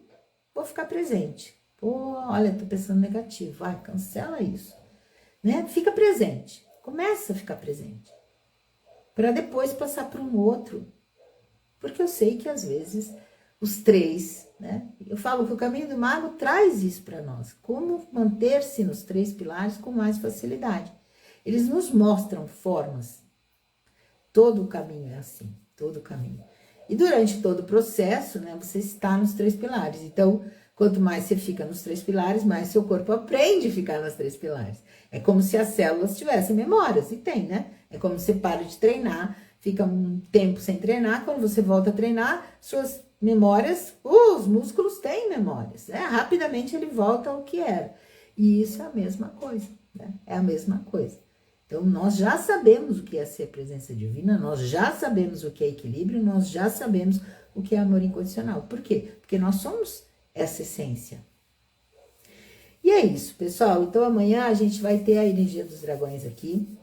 Vou ficar presente. Pô, olha, tô pensando negativo. Vai, cancela isso. Né? Fica presente. Começa a ficar presente. Para depois passar para um outro. Porque eu sei que às vezes os três, né? Eu falo que o caminho do mago traz isso para nós. Como manter-se nos três pilares com mais facilidade. Eles nos mostram formas. Todo o caminho é assim, todo o caminho. E durante todo o processo, né, você está nos três pilares. Então, quanto mais você fica nos três pilares, mais seu corpo aprende a ficar nos três pilares. É como se as células tivessem memórias, e tem, né? É como se você para de treinar, fica um tempo sem treinar, quando você volta a treinar, suas memórias, os músculos têm memórias, né? Rapidamente ele volta ao que era. E isso é a mesma coisa, né? É a mesma coisa. Então, nós já sabemos o que é ser presença divina, nós já sabemos o que é equilíbrio, nós já sabemos o que é amor incondicional. Por quê? Porque nós somos essa essência. E é isso, pessoal. Então, amanhã a gente vai ter a energia dos dragões aqui.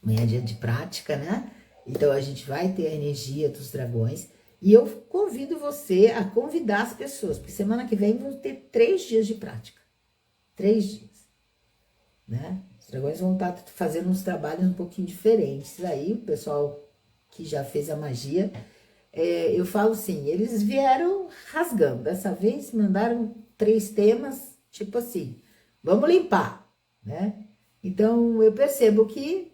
Amanhã é dia de prática, né? Então, a gente vai ter a energia dos dragões. E eu convido você a convidar as pessoas, porque semana que vem vão ter 3 dias de prática. 3 dias, né? Os dragões vão estar fazendo uns trabalhos um pouquinho diferentes. Aí, o pessoal que já fez a magia, eu falo assim, eles vieram rasgando. Dessa vez, mandaram 3 temas, tipo assim, vamos limpar, né? Então, eu percebo que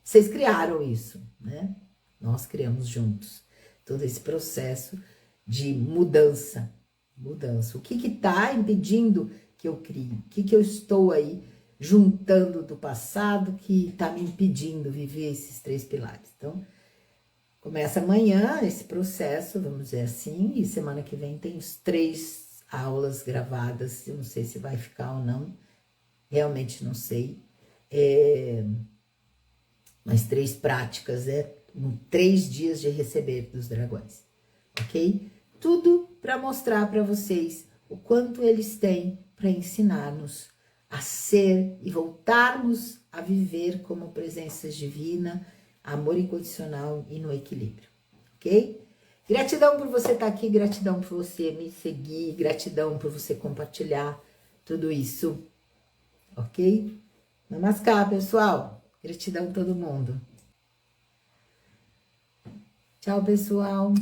vocês criaram isso, né? Nós criamos juntos todo esse processo de mudança. Mudança. O que está impedindo que eu crie? O que eu estou aí juntando do passado que está me impedindo viver esses 3 pilares? Então, começa amanhã esse processo, vamos dizer assim, e semana que vem tem os 3 aulas gravadas, eu não sei se vai ficar ou não, realmente não sei, mas 3 práticas, 3 dias de receber dos dragões, ok? Tudo para mostrar para vocês o quanto eles têm para ensinar-nos a ser e voltarmos a viver como presenças divinas, amor incondicional e no equilíbrio, ok? Gratidão por você estar aqui, gratidão por você me seguir, gratidão por você compartilhar tudo isso, ok? Namaskar, pessoal. Gratidão a todo mundo. Tchau, pessoal.